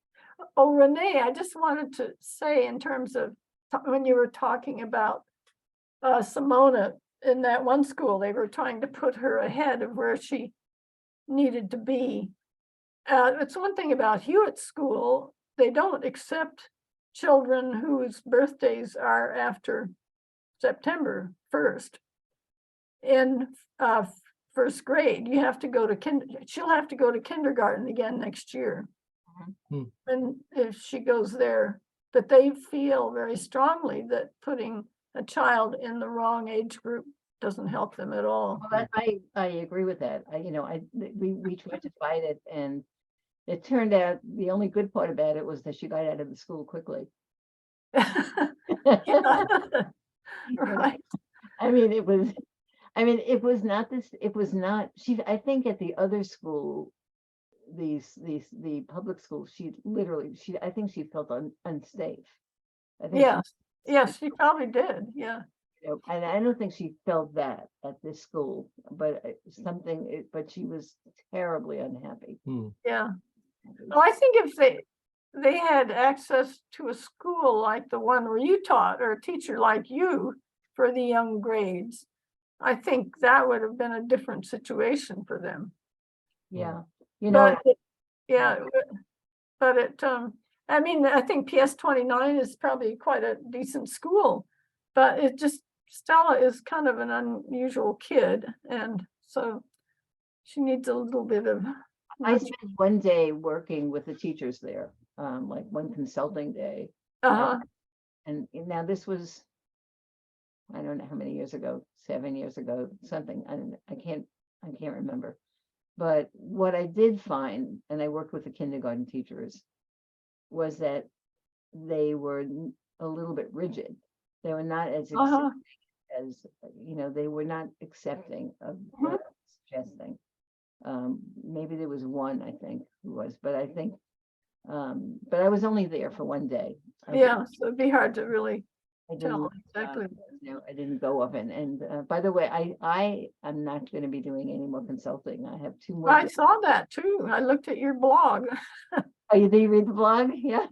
Oh, Renee, I just wanted to say in terms of when you were talking about Simona in that one school, they were trying to put her ahead of where she needed to be. It's one thing about Hewitt School, they don't accept children whose birthdays are after September 1st. In first grade, you have to go to she'll have to go to kindergarten again next year. Hmm. And if she goes there, but they feel very strongly that putting a child in the wrong age group doesn't help them at all. Well, I agree with that. We tried to fight it, and it turned out the only good part about it was that she got out of the school quickly. Right. I mean, it was not this, it was not, I think at the other school, the public school, I think she felt unsafe. I think Yes, she probably did, yeah. and I don't think she felt that at this school, but but she was terribly unhappy. Yeah. Well, I think if they had access to a school like the one where you taught, or a teacher like you for the young grades, I think that would have been a different situation for them. Yeah, you know. But I mean, I think PS 29 is probably quite a decent school, but Stella is kind of an unusual kid, and so she needs a little bit of. I spent one day working with the teachers there, like one consulting day. And now this was, I don't know how many years ago, 7 years ago, something, I can't remember. But what I did find, and I worked with the kindergarten teachers, was that they were a little bit rigid. They were not as accepting as, they were not accepting of what I was suggesting. Maybe there was one, I think, who was, but I think, but I was only there for one day. Yeah, so it'd be hard to really I tell didn't, exactly. I didn't go often. And by the way, I am not going to be doing any more consulting. I have 2 more. I saw that too. I looked at your blog. Oh, you did read the blog? Yeah.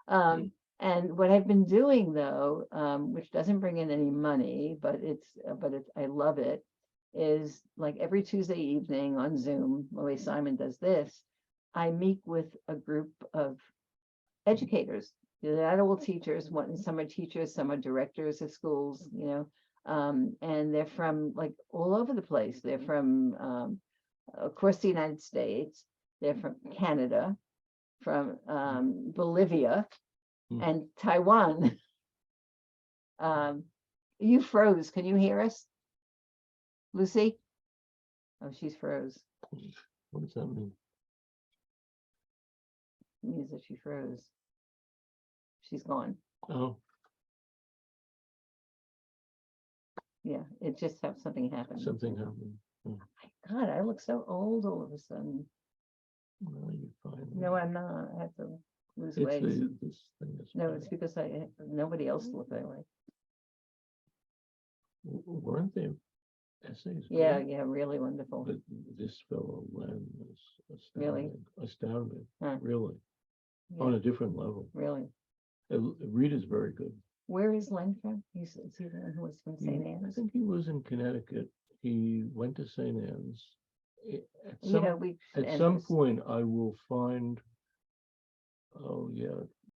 Mm. And what I've been doing though, which doesn't bring in any money, but I love it, is like every Tuesday evening on Zoom, the way Simon does this, I meet with a group of educators. They're not all teachers, some are teachers, some are directors of schools, and they're from like all over the place. They're from, of course, the United States. They're from Canada, from Bolivia, and Taiwan. You froze. Can you hear us, Lucy? Oh, she's froze. What does that mean? It means that she froze. She's gone. Oh, Yeah, it just something happened. something happened. Oh, God, I look so old all of a sudden. well, you're fine. No, I'm not. I have to lose It's weight. this thing is. No, it's because nobody else looked that way. Weren't there essays? Yeah, good? yeah, really wonderful. But this fellow Len was Really? astounding, Huh. really, Yeah, on a different level. really. Rita's very good. Where is Len from? Is he the one who was from St. I Anne's? think he was in Connecticut. He went to St. Anne's. At You know, some, we at should end some this. point, I will find, oh yeah,